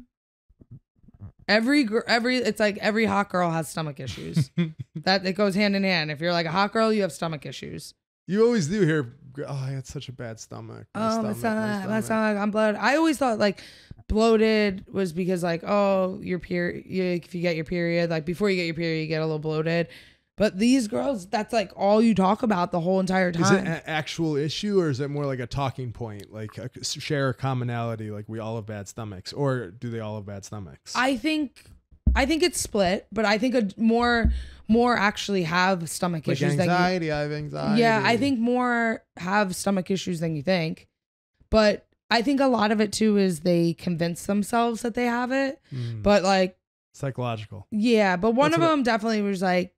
It's like every hot girl has stomach issues. That it goes hand in hand. If you're like a hot girl, you have stomach issues. You always do hear, oh, I had such a bad stomach. My stomach, I'm bloated. I always thought like bloated was because like, oh, your period, if you get your period, like before you get your period, you get a little bloated. But these girls, that's like all you talk about the whole entire time. Is it an actual issue, or is it more like a talking point, like share a commonality, like we all have bad stomachs, or do they all have bad stomachs? I think it's split, but I think more actually have stomach like issues. Anxiety, I have anxiety. Yeah, I think more have stomach issues than you think. But I think a lot of it too is they convince themselves that they have it. But like psychological. Yeah, but one of them definitely was like,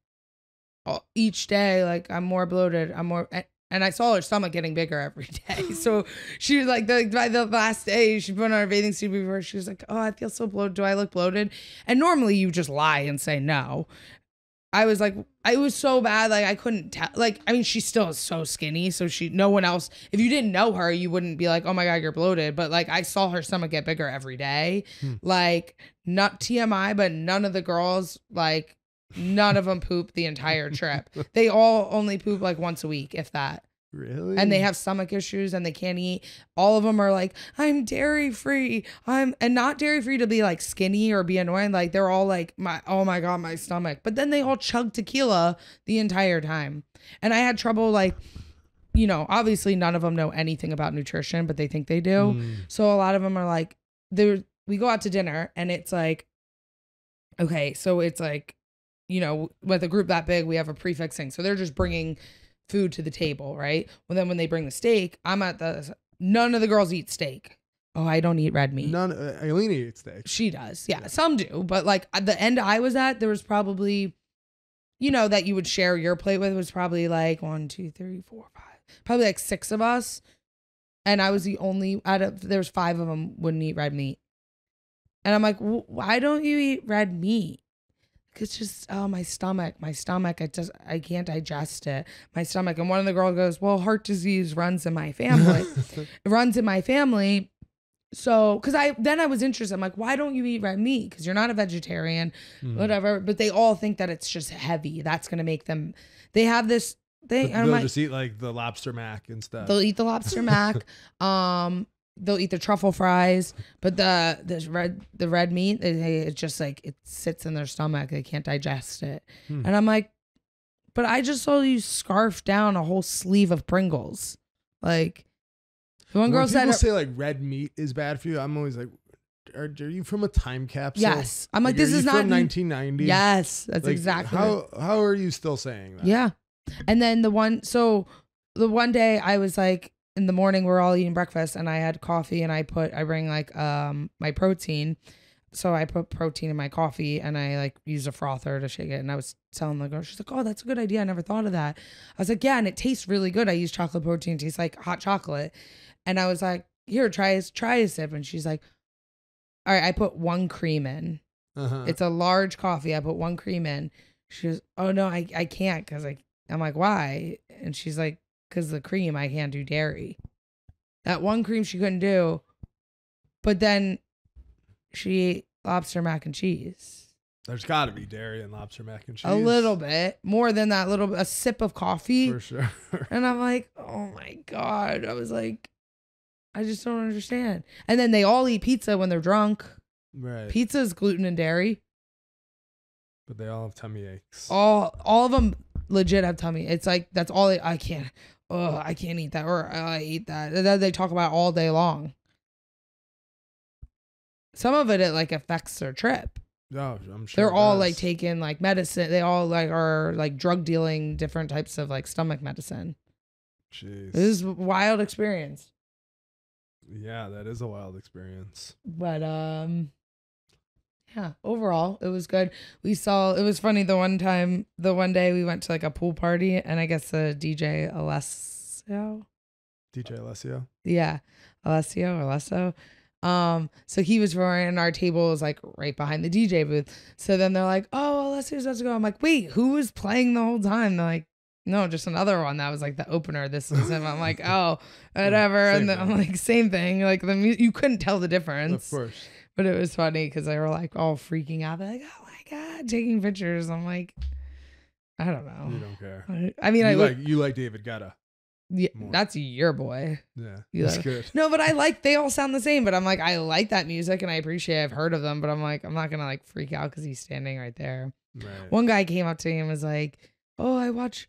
each day, like I'm more bloated, and I saw her stomach getting bigger every day. So she was like, by the last day, she put on her bathing suit before. She was like, oh, I feel so bloated. Do I look bloated? And normally you just lie and say no. I was like, it was so bad. Like I couldn't tell. Like, I mean, she still is so skinny. So no one else, if you didn't know her, you wouldn't be like, oh my God, you're bloated. But like, I saw her stomach get bigger every day. Like, not TMI, but none of the girls, like, none of them poop the entire trip. They all only poop like once a week, if that. Really? And they have stomach issues and they can't eat. All of them are like, I'm dairy free. And not dairy free to be like skinny or be annoying. Like they're all like, oh my God, my stomach. But then they all chug tequila the entire time. And I had trouble like, you know, obviously none of them know anything about nutrition, but they think they do. So a lot of them are like, we go out to dinner and it's like, okay, so it's like, you know, with a group that big, we have a prefixing. So they're just bringing food to the table, right? Well, then when they bring the steak, none of the girls eat steak. Oh, I don't eat red meat. None. Aileen eats steak. She does. Yeah, some do. But like at the end I was at, there was probably, you know, that you would share your plate with was probably like 1, 2, 3, 4, 5, probably like 6 of us. And I was the only there's 5 of them wouldn't eat red meat. And I'm like, why don't you eat red meat? It's just, oh, my stomach, I can't digest it. My stomach. And one of the girls goes, well, heart disease runs in my family. It runs in my family. So, because I was interested. I'm like, why don't you eat red meat? Because you're not a vegetarian, whatever. But they all think that it's just heavy. That's going to make them, they have this thing. They'll just eat like the lobster mac and stuff. They'll eat the lobster mac. They'll eat the truffle fries, but the red meat, it's just like it sits in their stomach. They can't digest it. And I'm like, but I just saw you scarf down a whole sleeve of Pringles. Like, one girl said, people say like red meat is bad for you, I'm always like, are you from a time capsule? Yes. I'm like, this is not from 1990. Yes, that's like, exactly. How are you still saying that? Yeah. And then the one day I was like, in the morning we're all eating breakfast and I had coffee and I bring like my protein. So I put protein in my coffee and I like use a frother to shake it. And I was telling the girl, she's like, oh, that's a good idea. I never thought of that. I was like, yeah, and it tastes really good. I use chocolate protein. It tastes like hot chocolate. And I was like, here, try a sip. And she's like, all right, I put 1 cream in. It's a large coffee. I put 1 cream in. She goes, oh no, I can't. Cause I'm like, why? And she's like, because the cream, I can't do dairy. That 1 cream she couldn't do. But then she ate lobster mac and cheese. There's got to be dairy in lobster mac and cheese. A little bit. More than that, a sip of coffee. For sure. And I'm like, oh my God. I was like, I just don't understand. And then they all eat pizza when they're drunk. Right. Pizza is gluten and dairy. But they all have tummy aches. All of them legit have tummy. It's like, that's all I can't. Oh, I can't eat that, or I eat that. They talk about all day long. Some of it like affects their trip. Oh, I'm sure. They're all like taking like medicine. They all like are like drug dealing different types of like stomach medicine. Jeez. This is a wild experience. Yeah, that is a wild experience. But yeah, overall it was good. It was funny the one day we went to like a pool party and I guess the DJ Alessio. Yeah. Alessio. So he was roaring and our table was like right behind the DJ booth. So then they're like, oh, Alessio's about to go. I'm like, wait, who was playing the whole time? They're like, no, just another one. That was like the opener. This was him. I'm like, oh, whatever. And then I'm like, same thing. Like you couldn't tell the difference. Of course. But it was funny because they were like all freaking out. They're like, oh my God, taking pictures. I'm like, I don't know. You don't care. I mean, you like David Guetta. Yeah, more. that's your boy. Yeah, You that's love good. No, but they all sound the same. But I'm like, I like that music and I appreciate I've heard of them. But I'm like, I'm not gonna like freak out because he's standing right there. Right. One guy came up to me and was like, "Oh, I watch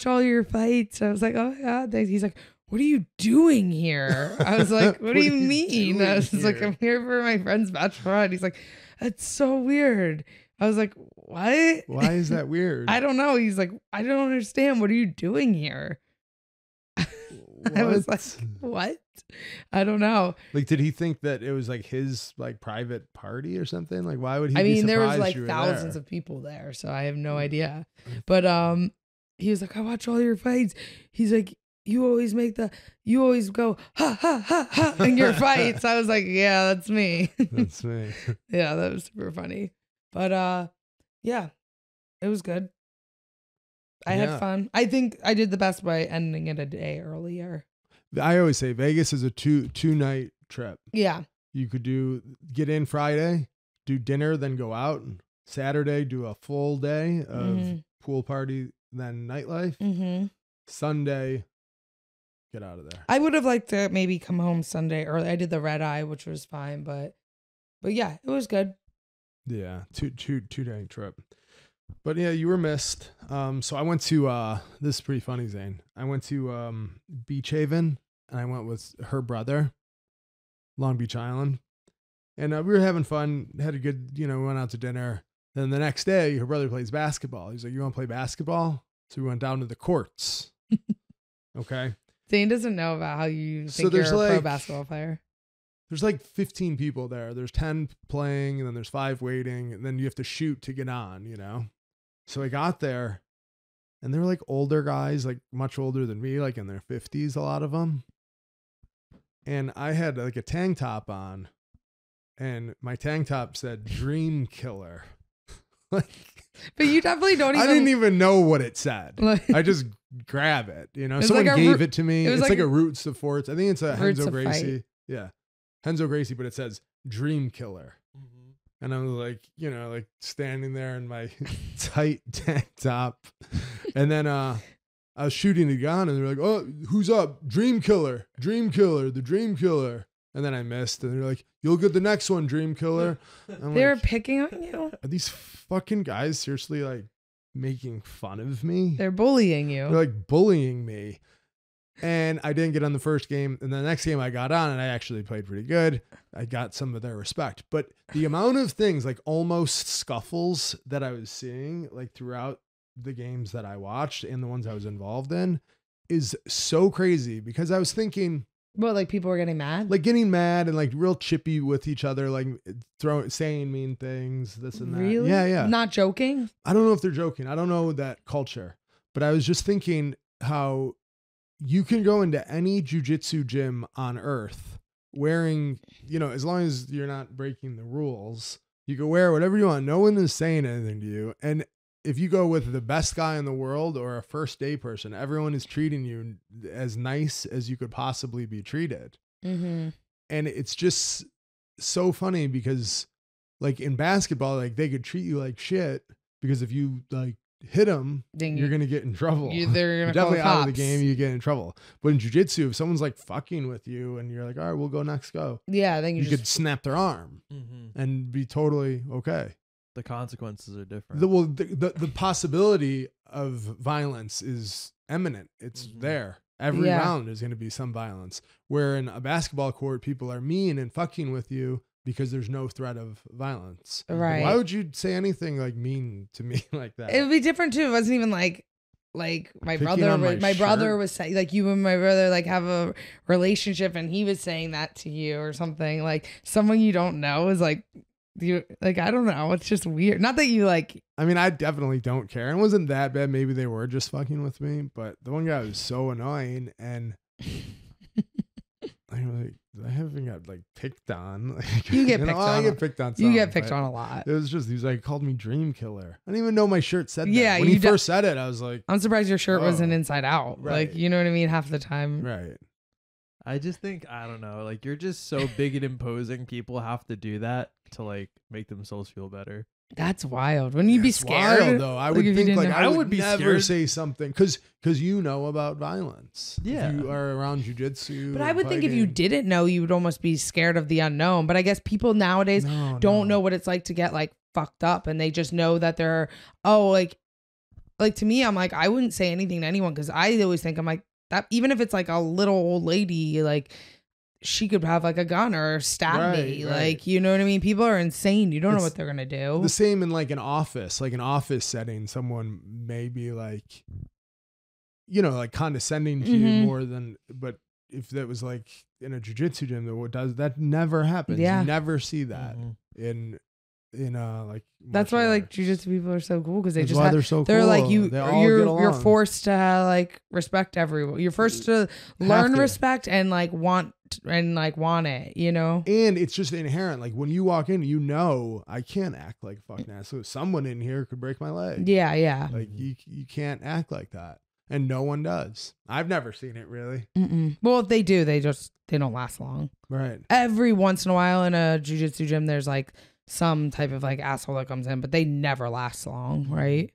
all your fights." I was like, "Oh yeah." He's like, "What are you doing here?" I was like, "What do you mean?" I was like, "I'm here for my friend's bachelorette." He's like, "That's so weird." I was like, "What? Why is that weird? I don't know." He's like, "I don't understand. What are you doing here?" I was like, "What?" I don't know. Like, did he think that it was like his like private party or something? Like, why would he? I mean, there was surprised like you were thousands there? of people there, so I have no idea. But he was like, "I watch all your fights." He's like, you always go ha ha ha ha in your fights." I was like, "Yeah, that's me." That's me. Yeah, that was super funny. But yeah, it was good. I Yeah. had fun. I think I did the best by ending it a day earlier. I always say Vegas is a two night trip. Yeah. You could get in Friday, do dinner, then go out. Saturday, do a full day of pool party, then nightlife. Mm-hmm. Sunday, get out of there. I would have liked to maybe come home Sunday early. I did the red eye, which was fine, but yeah, it was good. Yeah, two-day trip. But yeah, you were missed. So I went to this is pretty funny, Zain. I went to Beach Haven and I went with her brother, Long Beach Island. And we were having fun, had a good, we went out to dinner. Then the next day, her brother plays basketball. He's like, "You want to play basketball?" So we went down to the courts. Okay. Zain doesn't know about how you think there's you're a pro like- basketball player. There's like 15 people there. There's 10 playing, and then there's 5 waiting, and then you have to shoot to get on. So I got there, and they were like older guys, like much older than me, like in their 50s, a lot of them. And I had like a tank top on, and my tank top said "Dream Killer." Like, But you definitely don't even. I didn't even know what it said. Like, I just grab it. was Someone like a gave Ru- it to me. it was It's like like a Roots of Forts. I think it's a Roots Henzo of Gracie. Fight. Yeah. Henzo Gracie, but it says "Dream Killer." Mm-hmm. And I was like, like standing there in my tight tank top. And then I was shooting a gun and they were like, "Oh, who's up? Dream Killer, the Dream Killer." And then I missed. And they're like, "You'll get the next one, Dream Killer." I'm they were like, picking on you. are these fucking guys seriously like making fun of me? They're bullying They're you. like bullying me. And I didn't get on the first game. And the next game I got on and I actually played pretty good. I got some of their respect. But the amount of things like almost scuffles that I was seeing like throughout the games that I watched and the ones I was involved in is so crazy because I was thinking Well, like people were getting mad. like getting mad and like real chippy with each other, like saying mean things, this and that. Really? Yeah. Not joking. I don't know if they're joking. I don't know that culture, but I was just thinking how you can go into any jujitsu gym on earth wearing, as long as you're not breaking the rules, you can wear whatever you want. No one is saying anything to you. And if you go with the best guy in the world or a first day person, everyone is treating you as nice as you could possibly be treated. Mm-hmm. And it's just so funny because like in basketball, like they could treat you like shit because if you like hit them, Then you're going to get in trouble. They're You're gonna call definitely the out of the cops. game. You get in trouble. But in jiu-jitsu, if someone's like fucking with you and you're like, "All right, we'll go next, go." Yeah, then You just could snap their arm Mm-hmm. and be totally okay. The consequences are different. The possibility of violence is imminent. It's Mhm. there. Every Yeah. round is going to be some violence. Where in a basketball court, people are mean and fucking with you because there's no threat of violence. Right. Why would you say anything like mean to me like that? it would be different too. It wasn't even like my Picking brother. on My my brother shirt? was saying like you and my brother like have a relationship, and he was saying that to you or something. Like someone you don't know is like you like I don't know. It's just weird. Not that you like. I mean, I definitely don't care. It wasn't that bad. Maybe they were just fucking with me, but the one guy was so annoying, and I haven't got like picked on. Like, You get picked I on. get picked on. You some, get picked but on a lot. It was just he was like called me Dream Killer. I didn't even know my shirt said that. Yeah, When you he first said it, I was like, I'm surprised your shirt wasn't Oh, inside out. right. Like, you know what I mean? Half the time. right. I just think, I don't know, like you're just so big and imposing. People have to do that to like make themselves feel better. That's wild. Wouldn't you be It's scared? wild, though. I Like, would if you think didn't like know? I would be never scared. say something because you know about violence. Yeah. If you are around jujitsu. But I would think if you didn't know, you would almost be scared of the unknown. But I guess people nowadays don't know what it's like to get like fucked up, and they just know that they're like to me, I'm like, I wouldn't say anything to anyone because I always think I'm like that. Even if it's like a little old lady, like she could have like a gun or stab me. Right. Like, you know what I mean? People are insane. You don't know what they're gonna do. The same in like an office setting. Someone may be like, like condescending to you more than, but if that was like in a jiu-jitsu gym, that never happens. Yeah. You never see that in like. That's why martial like arts. jiu-jitsu people are so cool because they That's just why have, they're so they're cool. like They all get you're along. forced to like respect everyone. You're forced to learn to. respect and like want it, you know? And it's just inherent. Like when you walk in, I can't act like a fucking asshole. Someone in here could break my leg. Yeah. Like you can't act like that. And no one does. I've never seen it really. Mm-mm. Well, if they do, they don't last long. Right. Every once in a while in a jiu-jitsu gym, there's like some type of like asshole that comes in, but they never last long, right?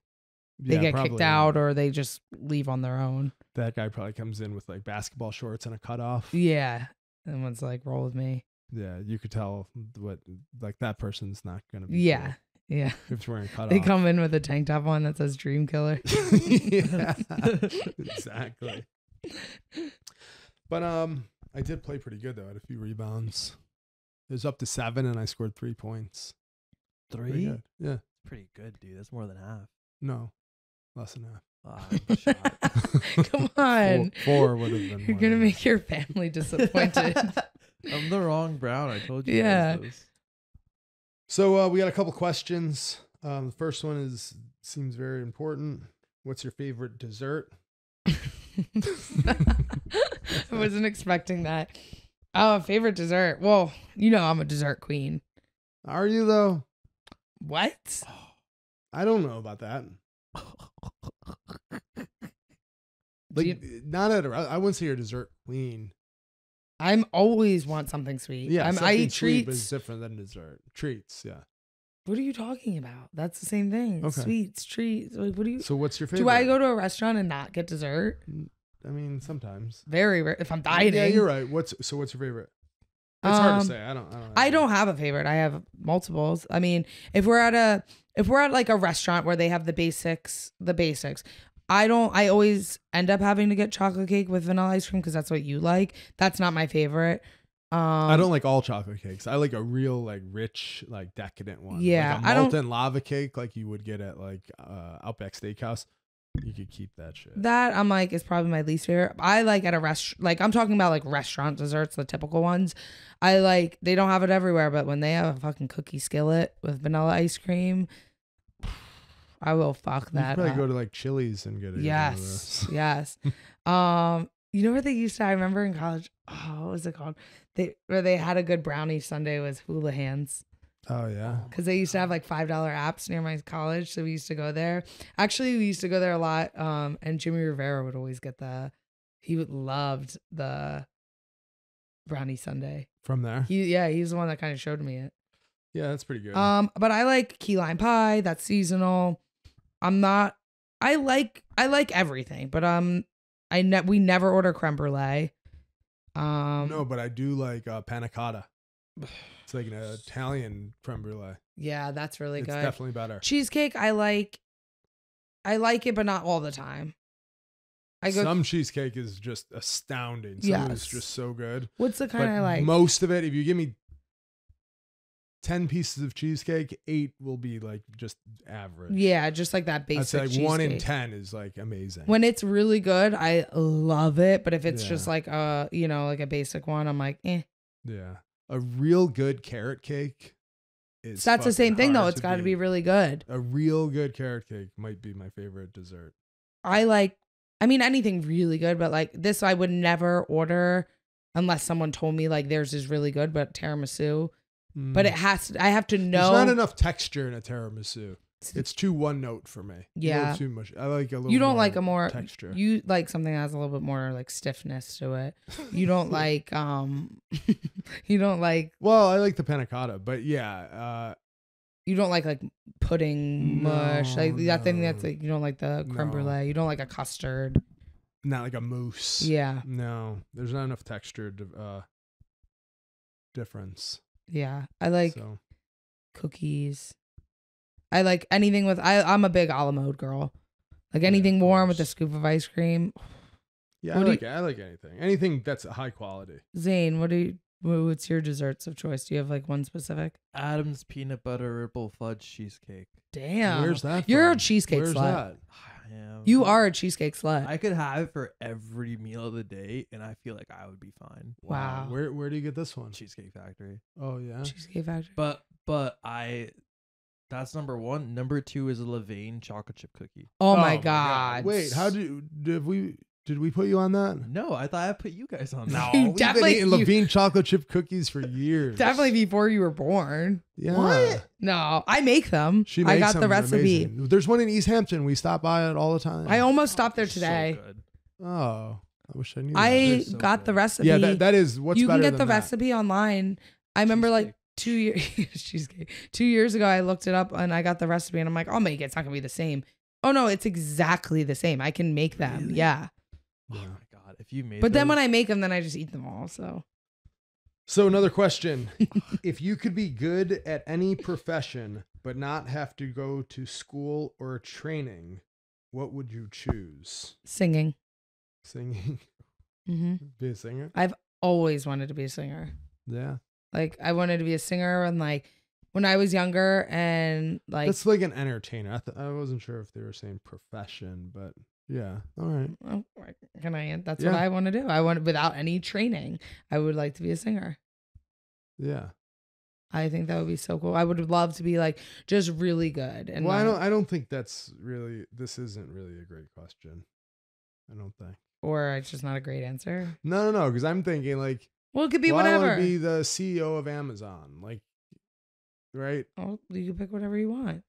They get kicked out or they just leave on their own. That guy probably comes in with like basketball shorts and a cutoff. Yeah. And one's like, roll with me. Yeah, you could tell what like that person's not gonna be. Yeah. cool Yeah. if it's wearing a cutoff. They come in with a tank top on that says Dream Killer. Yeah, exactly. But I did play pretty good though. I had a few rebounds. It was up to 7 and I scored 3 points. 3? Pretty good. Yeah. Pretty good, dude. That's more than half. No. Less than half. I'm shot. Come on. 4 would have been. You're more going to than make your family disappointed. I'm the wrong Brown. I told you. Yeah. guys this. So we got a couple questions. The first one seems very important. What's your favorite dessert? I wasn't expecting that. Oh, favorite dessert. Well, I'm a dessert queen. Are you though? What? I don't know about that. Do Like not at I wouldn't say you're a dessert queen. I'm always want something sweet. Yeah, I something eat sweet, but it's treats. different than dessert. Treats, yeah. What are you talking about? That's the same thing. Okay. Sweets, treats. Like, what do you? So what's your favorite? Do I go to a restaurant and not get dessert? I mean, sometimes. Very rare. If I'm dieting. Yeah, you're right. What's your favorite? It's hard to say. I don't have a favorite. I have multiples. I mean, if we're at like a restaurant where they have the basics. I always end up having to get chocolate cake with vanilla ice cream because that's what you like. That's not my favorite. I don't like all chocolate cakes. I like a real like rich, like decadent one. Yeah, like a molten lava cake like you would get at like Outback Steakhouse. You could keep that shit. That I'm like is probably my least favorite. I like at a restaurant, like I'm talking about like restaurant desserts, the typical ones. I like they don't have it everywhere, but when they have a fucking cookie skillet with vanilla ice cream, I will fuck You that could probably up. go to like Chili's and get it. Yes. You know what they used to? I remember in college. Oh, what was it called? Where they had a good brownie sundae was Hula Hands. Oh yeah. Because they used to have like $5 apps near my college, so we used to go there. Actually, we used to go there a lot. And Jimmy Rivera would always get loved the brownie sundae. From there. He's the one that kind of showed me it. Yeah, that's pretty good. But I like key lime pie. That's seasonal. I like everything, but we never order creme brulee. No, but I do like panna cotta. It's like an Italian creme brulee. Yeah, that's really It's good. definitely better. Cheesecake, I like it, but not all the time. Some cheesecake is just astounding. Some is just so good. What's the kind But I like? most of it, if you give me 10 pieces of cheesecake, 8 will be like just average. Yeah, just like that basic I'd say like cheesecake. 1 in 10 is like amazing. When it's really good, I love it. But if it's Yeah. just like like a basic one, I'm like, eh. Yeah. A real good carrot cake is So that's the same fucking thing though. hard It's got to be beat. really good. A real good carrot cake might be my favorite dessert. I mean anything really good, but like this I would never order unless someone told me like theirs is really good, but tiramisu. But I have to know. There's not enough texture in a tiramisu. It's too one note for me. Yeah. A little too much. I like a little. You don't more like a more texture. You like something that has a little bit more like stiffness to it. You don't like you don't like. Well, I like the panna cotta, but yeah, You don't like pudding mush, like that thing that's No. like you don't like the creme No. brulee. You don't like a custard. Not like a mousse. Yeah, No, there's not enough texture difference. yeah. I like So cookies. I like anything with. I'm a big a la mode girl. Like Yeah, anything of warm with a course. scoop of ice cream. yeah, What do I like anything. Anything that's high quality. Zayn, what's your desserts of choice? Do you have like one specific? Adam's peanut butter ripple fudge cheesecake. Damn. Where's that? You're a from? cheesecake Where's slut. that? Yeah. You are a cheesecake slut. I could have it for every meal of the day, and I feel like I would be fine. Wow. Where do you get this one? Cheesecake Factory. Oh yeah. Cheesecake Factory. But that's number one. Number two is a Levain chocolate chip cookie. Oh my god. Wait, did we put you on that? No, I thought I put you guys on that. You we've definitely- been eating Levine chocolate chip cookies for years. Definitely before you were born. Yeah. What? No, I make them. She I makes got the them recipe. amazing. There's one in East Hampton. We stop by it all the time. I almost stopped there So today. good. Oh, I wish I knew. I They're so got the good. recipe. yeah, that is what's you better can get than the that. recipe online. I remember like Cheesecake. 2 years cheesecake. 2 years ago I looked it up and I got the recipe and I'm like, I'll make it. It's not gonna be the same. Oh no, it's exactly the same. I can make them. Really? Yeah. Oh Yeah. my god, if you made. But then those- when I make them, then I just eat them all. So So another question: if you could be good at any profession but not have to go to school or training, what would you choose? singing. Singing? hmm Be a singer? Always wanted to be a singer. Yeah. Like I wanted to be a singer and like when I was younger and like That's like an entertainer. I wasn't sure if they were saying profession, but yeah. All right. oh, can I? That's Yeah. what I want to do. I want without any training. I would like to be a singer. Yeah. I think that would be so cool. I would love to be like just really good. And Well, like, I don't think this isn't really a great question. I don't think. or it's just not a great answer. No, because I'm thinking like, Well, it could be well, I whatever. want to be the CEO of Amazon, like, right? Oh, you can pick whatever you want.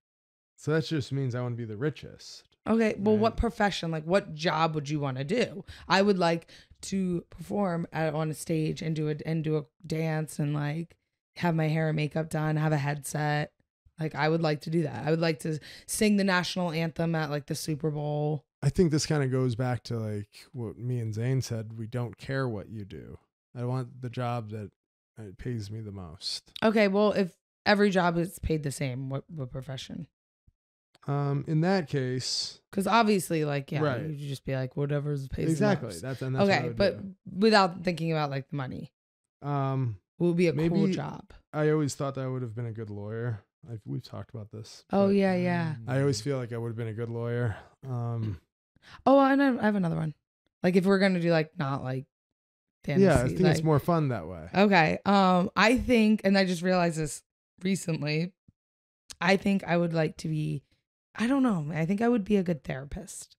So that just means I want to be the richest. Okay, well, Right. what profession, like what job would you want to do? I would like to perform on a stage and do a dance and like have my hair and makeup done, have a headset. Like I would like to do that. I would like to sing the national anthem at like the Super Bowl. I think this kind of goes back to like what me and Zain said. We don't care what you do. I want the job that pays me the most. Okay, well, if every job is paid the same, what profession? In that case, Because obviously, like, yeah, Right. you just be like, whatever's paid exactly. the most. That's what I Okay, would but without thinking about like the money, do. what would be a cool Maybe- job? I always thought that I would have been a good lawyer. We've talked about this. Oh but yeah. I always feel like I would have been a good lawyer. Oh, and I have another one. Like if we're gonna do like not like fantasy, Yeah, I think like, it's more fun that way. okay. I think, and I just realized this recently. I think I would like to be. I don't know. I think I would be a good therapist,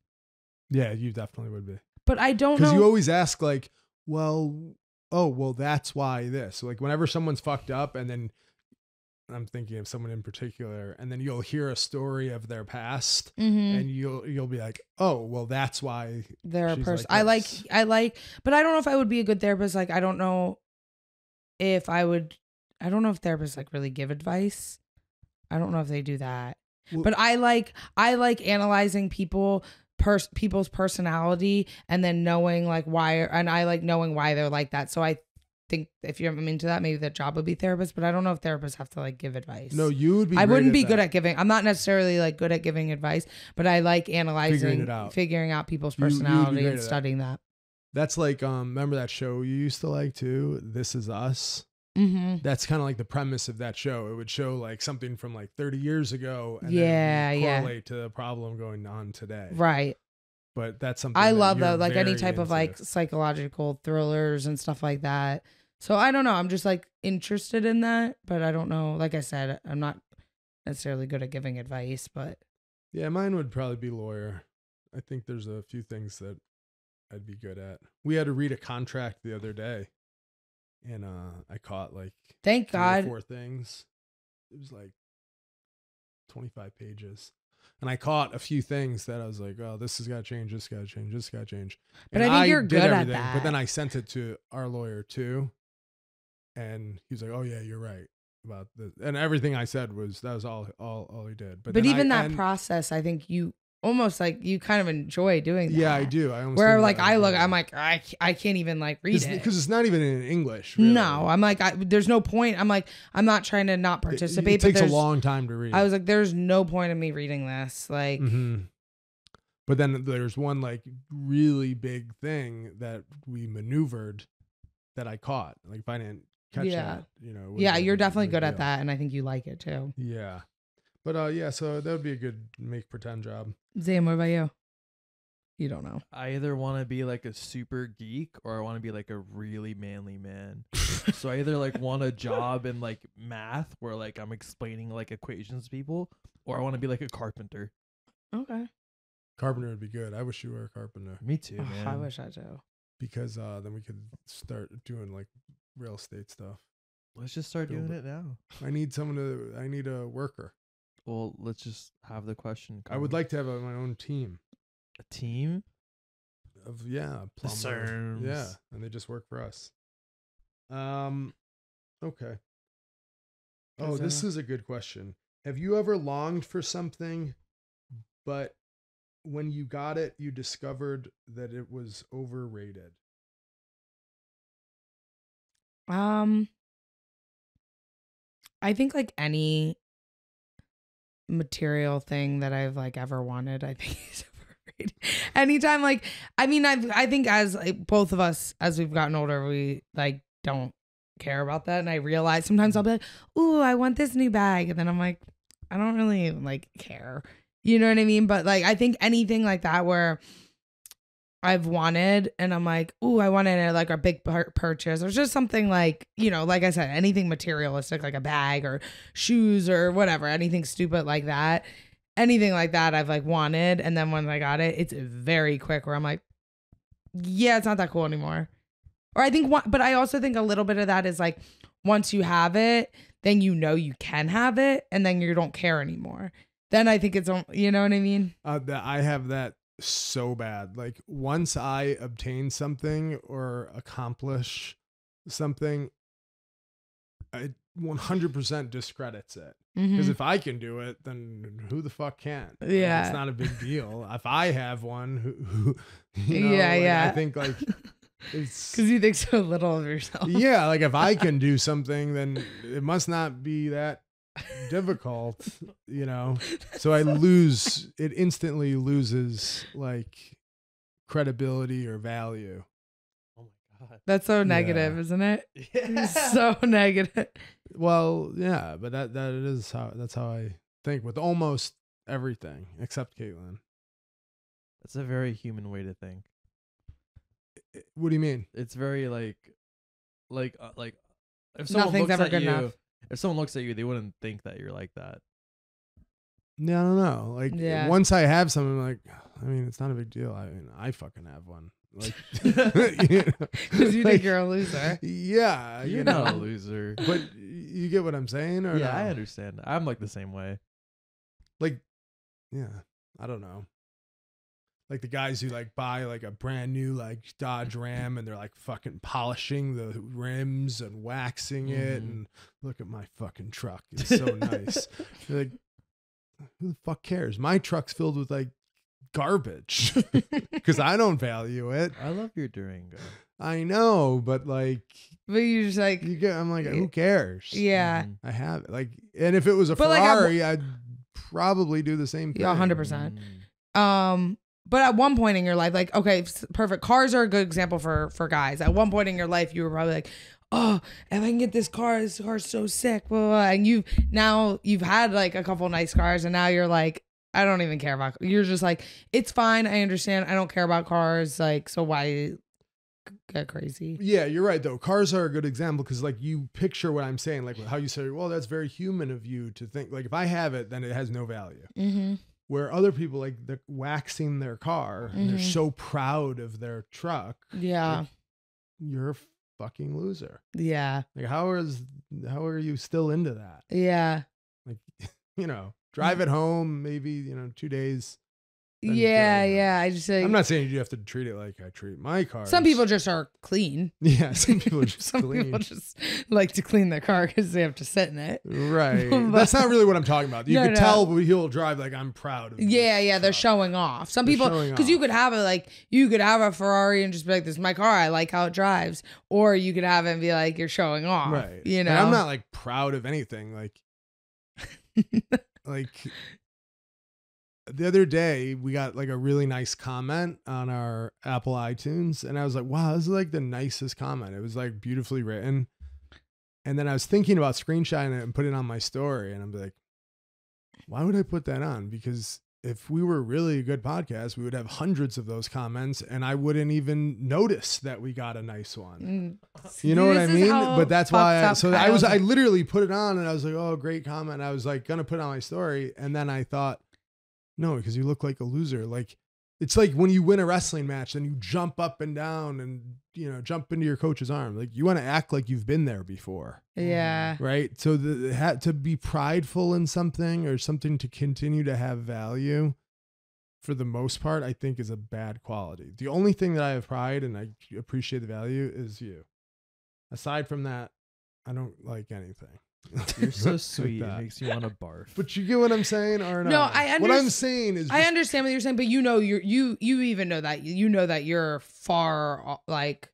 Yeah, you definitely would be. but I don't Because know. you always ask like, well, that's why this. Like whenever someone's fucked up and then I'm thinking of someone in particular, and then you'll hear a story of their past Mhm. and you'll be like, oh, well, that's why. They're a she's person. like this. I like, but I don't know if I would be a good therapist. Like, I don't know if I would. I don't know if therapists like really give advice. I don't know if they do that. Well- But I like analyzing people's personality and then knowing like why, and I like knowing why they're like that. So I think if you're into that, maybe that job would be therapist. But I don't know if therapists have to like give advice. No, you would be. I great wouldn't at be that. good at giving. I'm not necessarily like good at giving advice, but I like analyzing, it out. figuring out people's You would be personality great and at that. studying that. That's like, remember that show you used to like too? This Is Us. Mm-hmm. That's kind of like the premise of that show. It would show like something from like 30 years ago and Yeah, then yeah. correlate to the problem going on today. Right. But that's something I that love you're that. Like any very type of into. like psychological thrillers and stuff like that. So I don't know. I'm just like interested in that, but I don't know. Like I said, I'm not necessarily good at giving advice, but Yeah, mine would probably be lawyer. I think there's a few things that I'd be good at. We had to read a contract the other day, and I caught like thank 3 or God. 4 things. It was like 25 pages. And I caught a few things that I was like, oh, this has got to change, this got to change, this got to change. But And I think you're did good at everything, that. But then I sent it to our lawyer too. And he was like, oh, yeah, you're right. about this, and everything I said was all he did. But then even that process, I think you almost like you kind of enjoy doing that. Yeah, I do. I almost where like I look, I'm like I can't even like read it because it's not even in English. Really. No, I'm like there's no point. I'm like I'm not trying to not participate. It takes a long time to read. I was like, there's no point in me reading this. Like, but then there's one like really big thing that we maneuvered that I caught. Like if I didn't catch that, Yeah, you're definitely good at that, and I think you like it too. Yeah. But yeah, so that would be a good make pretend job. Zain, what about you? You don't know. I either want to be like a super geek or I want to be like a really manly man. So I either like want a job in like math where like I'm explaining like equations to people, or I want to be like a carpenter. Okay. Carpenter would be good. I wish you were a carpenter. Me too, man. I wish I too. Because then we could start doing like real estate stuff. Let's just start doing it now. I need a worker. Well, let's just have the question. I would like to have my own team. A team? Of plumber. Yeah, and they just work for us. Okay. Oh, this is a good question. Have you ever longed for something, but when you got it, you discovered that it was overrated? I think like any material thing that I've like ever wanted, I think is overrated. Anytime, like, I mean, I think as like, both of us, as we've gotten older, we like don't care about that. And I realize sometimes I'll be like, ooh, I want this new bag. And then I'm like, I don't really like care. You know what I mean? But like, I think anything like that where I've wanted and I'm like, ooh, I wanted like a big purchase or just something like, like I said, anything materialistic, like a bag or shoes or whatever, anything stupid like that. Anything like that I've like wanted. And then when I got it, it's very quick where I'm like, yeah, it's not that cool anymore. Or I think, but I also think a little bit of that is like, once you have it, then you can have it and then you don't care anymore. Then I think it's, you know what I mean? I have that so bad. Like once I obtain something or accomplish something, it 100% discredits it. Because if I can do it, then who the fuck can't? Yeah, it's not a big deal. If I have one, who I think like it's because you think so little of yourself. Yeah, like if I can do something, then it must not be that difficult, so it instantly loses like credibility or value. Oh my god, that's so negative, isn't it? Yeah, so negative. Well, yeah, but that's how I think with almost everything except Caitlin. That's a very human way to think. What do you mean? It's very like if someone nothing's looks ever at good you, enough. If someone looks at you, they wouldn't think that you're like that. Yeah, I don't know. Like once I have something, like I mean, it's not a big deal. I mean, I fucking have one. Like because you think you're a loser. Yeah, you're not a loser. But you get what I'm saying, or yeah, no? I understand. I'm like the same way. Like, yeah, I don't know. Like the guys who like buy like a brand new like Dodge Ram and they're like fucking polishing the rims and waxing it and look at my fucking truck. It's so nice. You're like, who the fuck cares? My truck's filled with like garbage because I don't value it. I love your Durango. I know, but you just like I'm like, who cares? Yeah, I have it. Like, and if it was a Ferrari, I'd probably do the same thing. Yeah, 100%. But at one point in your life, like, okay, perfect. Cars are a good example for guys. At one point in your life, you were probably like, oh, if I can get this car's so sick. Blah, blah, blah. And you've had like a couple nice cars and now you're like, I don't even care about, you're just like, it's fine. I understand. I don't care about cars. Like, so why get crazy? Yeah, you're right though. Cars are a good example because like you picture what I'm saying, like how you say, well, that's very human of you to think like if I have it, then it has no value. Where other people like they're waxing their car and they're so proud of their truck. Yeah. Like, you're a fucking loser. Yeah. Like how are you still into that? Yeah. Like, drive it home, maybe, 2 days, then Yeah, get over it. yeah. I just I'm not saying you have to treat it like I treat my cars. some people just are clean. Yeah, some people are just Some clean. people just like to clean their car because they have to sit in it. Right. But- That's not really what I'm talking about. You No, can no. tell he'll drive like I'm proud of Yeah, this yeah, they're truck. showing off. Some They're people, showing because you off. could have it like, you could have a Ferrari and just be like, this is my car. I like how it drives. Or you could have it and be like, you're showing off. Right. You And know? I'm not like proud of anything. Like the other day we got like a really nice comment on our Apple iTunes, and I was like, wow, this is like the nicest comment. It was like beautifully written. And then I was thinking about screenshotting it and putting it on my story, and I'm like, why would I put that on? Because if we were really a good podcast, we would have hundreds of those comments, and I wouldn't even notice that we got a nice one. You know what I This is mean? how But that's why. fucked up I literally put it on, and I was like, oh, great comment. I was like gonna put it on my story, and then I thought, no, because you look like a loser. Like it's like when you win a wrestling match, and you jump up and down, and jump into your coach's arm. Like you want to act like you've been there before. Yeah. Right. So to be prideful in something or something to continue to have value, for the most part, I think is a bad quality. The only thing that I have pride and I appreciate the value is you. Aside from that, I don't like anything. You're so Like sweet. It that. makes you want to barf. But you get what I'm saying, or no? No, I What I'm saying is, I just- understand what you're saying, but you even know that. You know that you're far like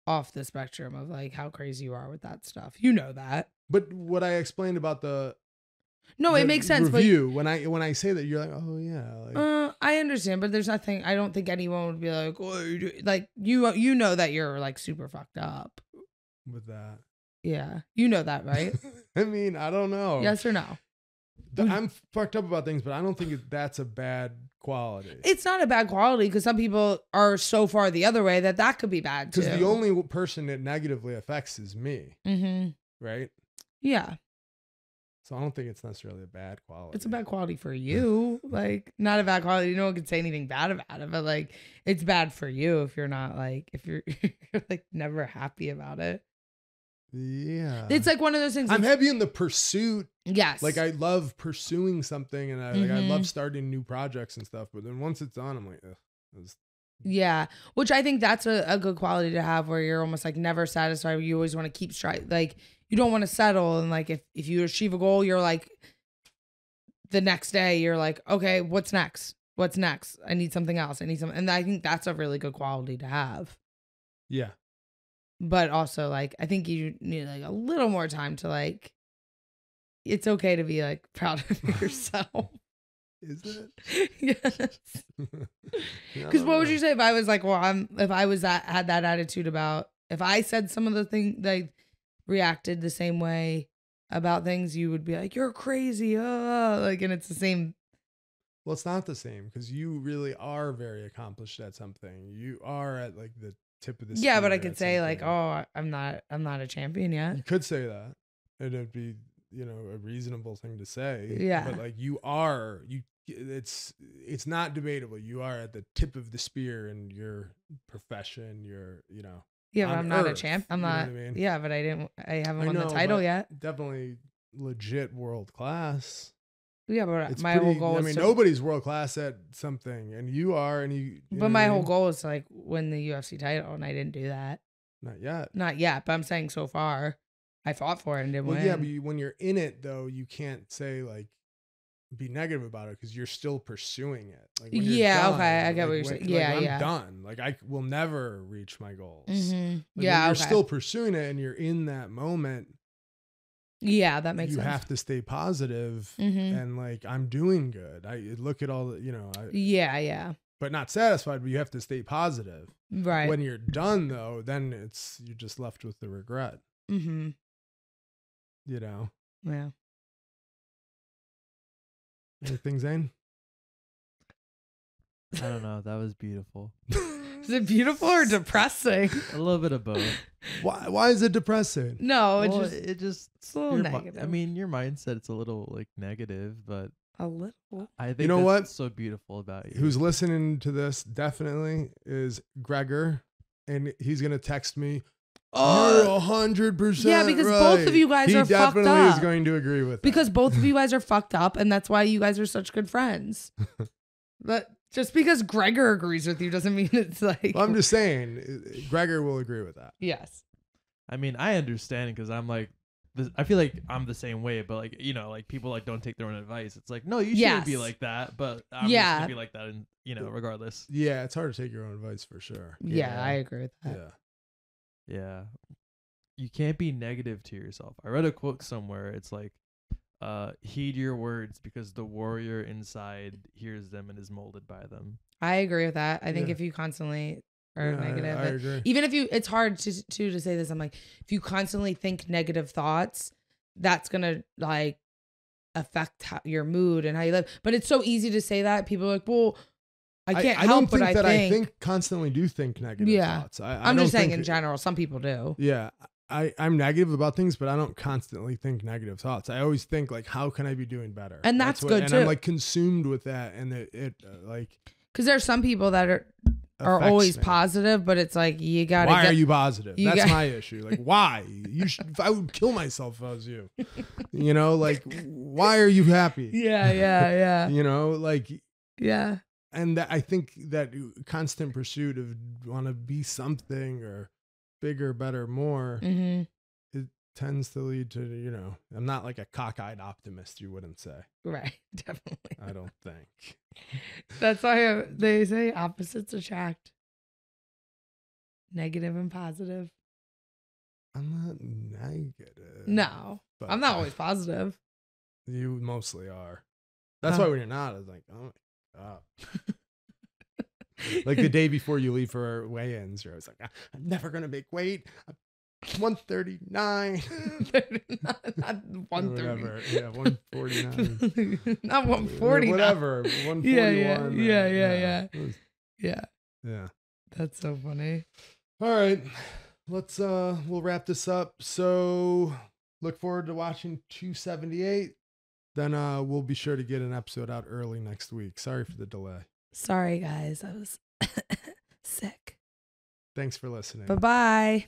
off the spectrum of like how crazy you are with that stuff. You know that. But what I explained about the No, it makes sense. review, when I say that, you're like, oh yeah, like, I understand, but there's nothing. I don't think anyone would be like, oh, like you know that you're like super fucked up. with that. Yeah, you know that, right? I mean, I don't know. Yes or no? I'm fucked up about things, but I don't think that's a bad quality. It's not a bad quality because some people are so far the other way that could be bad too. Because the only person it negatively affects is me, right? Yeah, So I don't think it's necessarily a bad quality. it's a bad quality for you. Like not a bad quality. No one can say anything bad about it, but like it's bad for you if you're not like if you're like never happy about it. Yeah. It's like one of those things. I'm happy in the pursuit. Yes. Like I love pursuing something, and I Mhm. love starting new projects and stuff. But then once it's done, I'm like, ugh, Yeah, which I think that's a good quality to have, where you're almost like never satisfied. You always want to keep striving. Like you don't want to settle, and like if you achieve a goal, you're like the next day you're like, okay, what's next? What's next? I need something else. I need something, and I think that's a really good quality to have. yeah. But also, like I think you need like a little more time to like. It's okay to be like proud of yourself. Is it? Yes. Because what would you say if I was like, well, if I was had that attitude about, if I said some of the things, like reacted the same way about things, you would be like, you're crazy. Like, and it's the same. Well, it's not the same because you really are very accomplished at something. You are at like the tip of the Yeah, but I spear could at say like, something. oh, I'm not a champion yet. You could say that. It'd be, a reasonable thing to say. Yeah. But like it's not debatable. You are at the tip of the spear in your profession. Yeah, but on I'm not a Earth, champ. I'm you know not. what I mean? Yeah, but I haven't I won know, the title but yet. Definitely legit world class. Yeah, but It's my whole pretty- goal I is mean, to. nobody's world class at something, and you are, and you know But what my I whole mean? goal is to like win the UFC title, and I didn't do that. Not yet. Not yet, but I'm saying so far, I fought for it and didn't Well, win. yeah, but when you're in it, though, you can't say like be negative about it because you're still pursuing it. Like when you're Yeah, done, okay, I get what you're when- saying. Yeah, I'm yeah. done. Like I will never reach my goals. Mhm. Like, Yeah, when you're okay. still pursuing it and you're in that moment. Yeah, that makes you sense. have to stay positive Mhm. and like I'm doing good. I look at all the Yeah. but not satisfied. But you have to stay positive. Right. When you're done, though, then you're just left with the regret. Mm-hmm. Yeah. Anything, Zain? I don't know. That was beautiful. Is it beautiful or depressing? A little bit of both. Why is it depressing? No, Well, it's it's a little your negative. I mean, your mindset's a little like negative, but a little. I think You know that's what? what's so beautiful about you. Who's listening to this definitely is Gregor, and he's gonna text me. You're 100%. Yeah, because both of you guys he are fucked definitely is up. going to agree with that. Because both of you guys are fucked up, and that's why you guys are such good friends. But Just because Gregor agrees with you doesn't mean it's like. Well, I'm just saying, Gregor will agree with that. Yes. I mean, I understand because I'm like, I feel like I'm the same way, but like, you know, like people like don't take their own advice. It's like, no, you shouldn't be like that, but I'm just gonna be like that, and you know, regardless. Yeah, it's hard to take your own advice for sure. Yeah, I agree with that. Yeah. You can't be negative to yourself. I read a quote somewhere. It's like, heed your words because the warrior inside hears them and is molded by them. I agree with that. I think if you constantly are negative, I agree. Even if you, it's hard to say this. I'm like, if you constantly think negative thoughts, that's gonna like affect your mood and how you live. But it's so easy to say that. People are like, well, I can't help but I think constantly do think negative thoughts. I'm just saying in general, some people do. Yeah. I'm negative about things, but I don't constantly think negative thoughts. I always think like, how can I be doing better? And that's good too. And I'm like consumed with that, and it like because there's some people that are always positive, but it's like you gotta. Why are you positive? That's my issue. Like, why? I would kill myself if I was you. You know, like, why are you happy? Yeah. You know, like, yeah. And I think that constant pursuit of want to be something or bigger, better, more, it tends to lead to, you know, I'm not like a cockeyed optimist, you wouldn't say. Right, definitely. I don't think. That's why they say opposites attract. Negative and positive. I'm not negative. No, I'm not always positive. You mostly are. That's why when you're not, it's like, oh my God. Like the day before you leave for weigh-ins, you're always like, I'm never going to make weight. I'm 139. not 130. Yeah, 149. Not 140. Whatever. 141. Yeah. That's so funny. All right. We'll wrap this up. So look forward to watching 278. Then we'll be sure to get an episode out early next week. Sorry for the delay. Sorry, guys. I was sick. Thanks for listening. Bye-bye.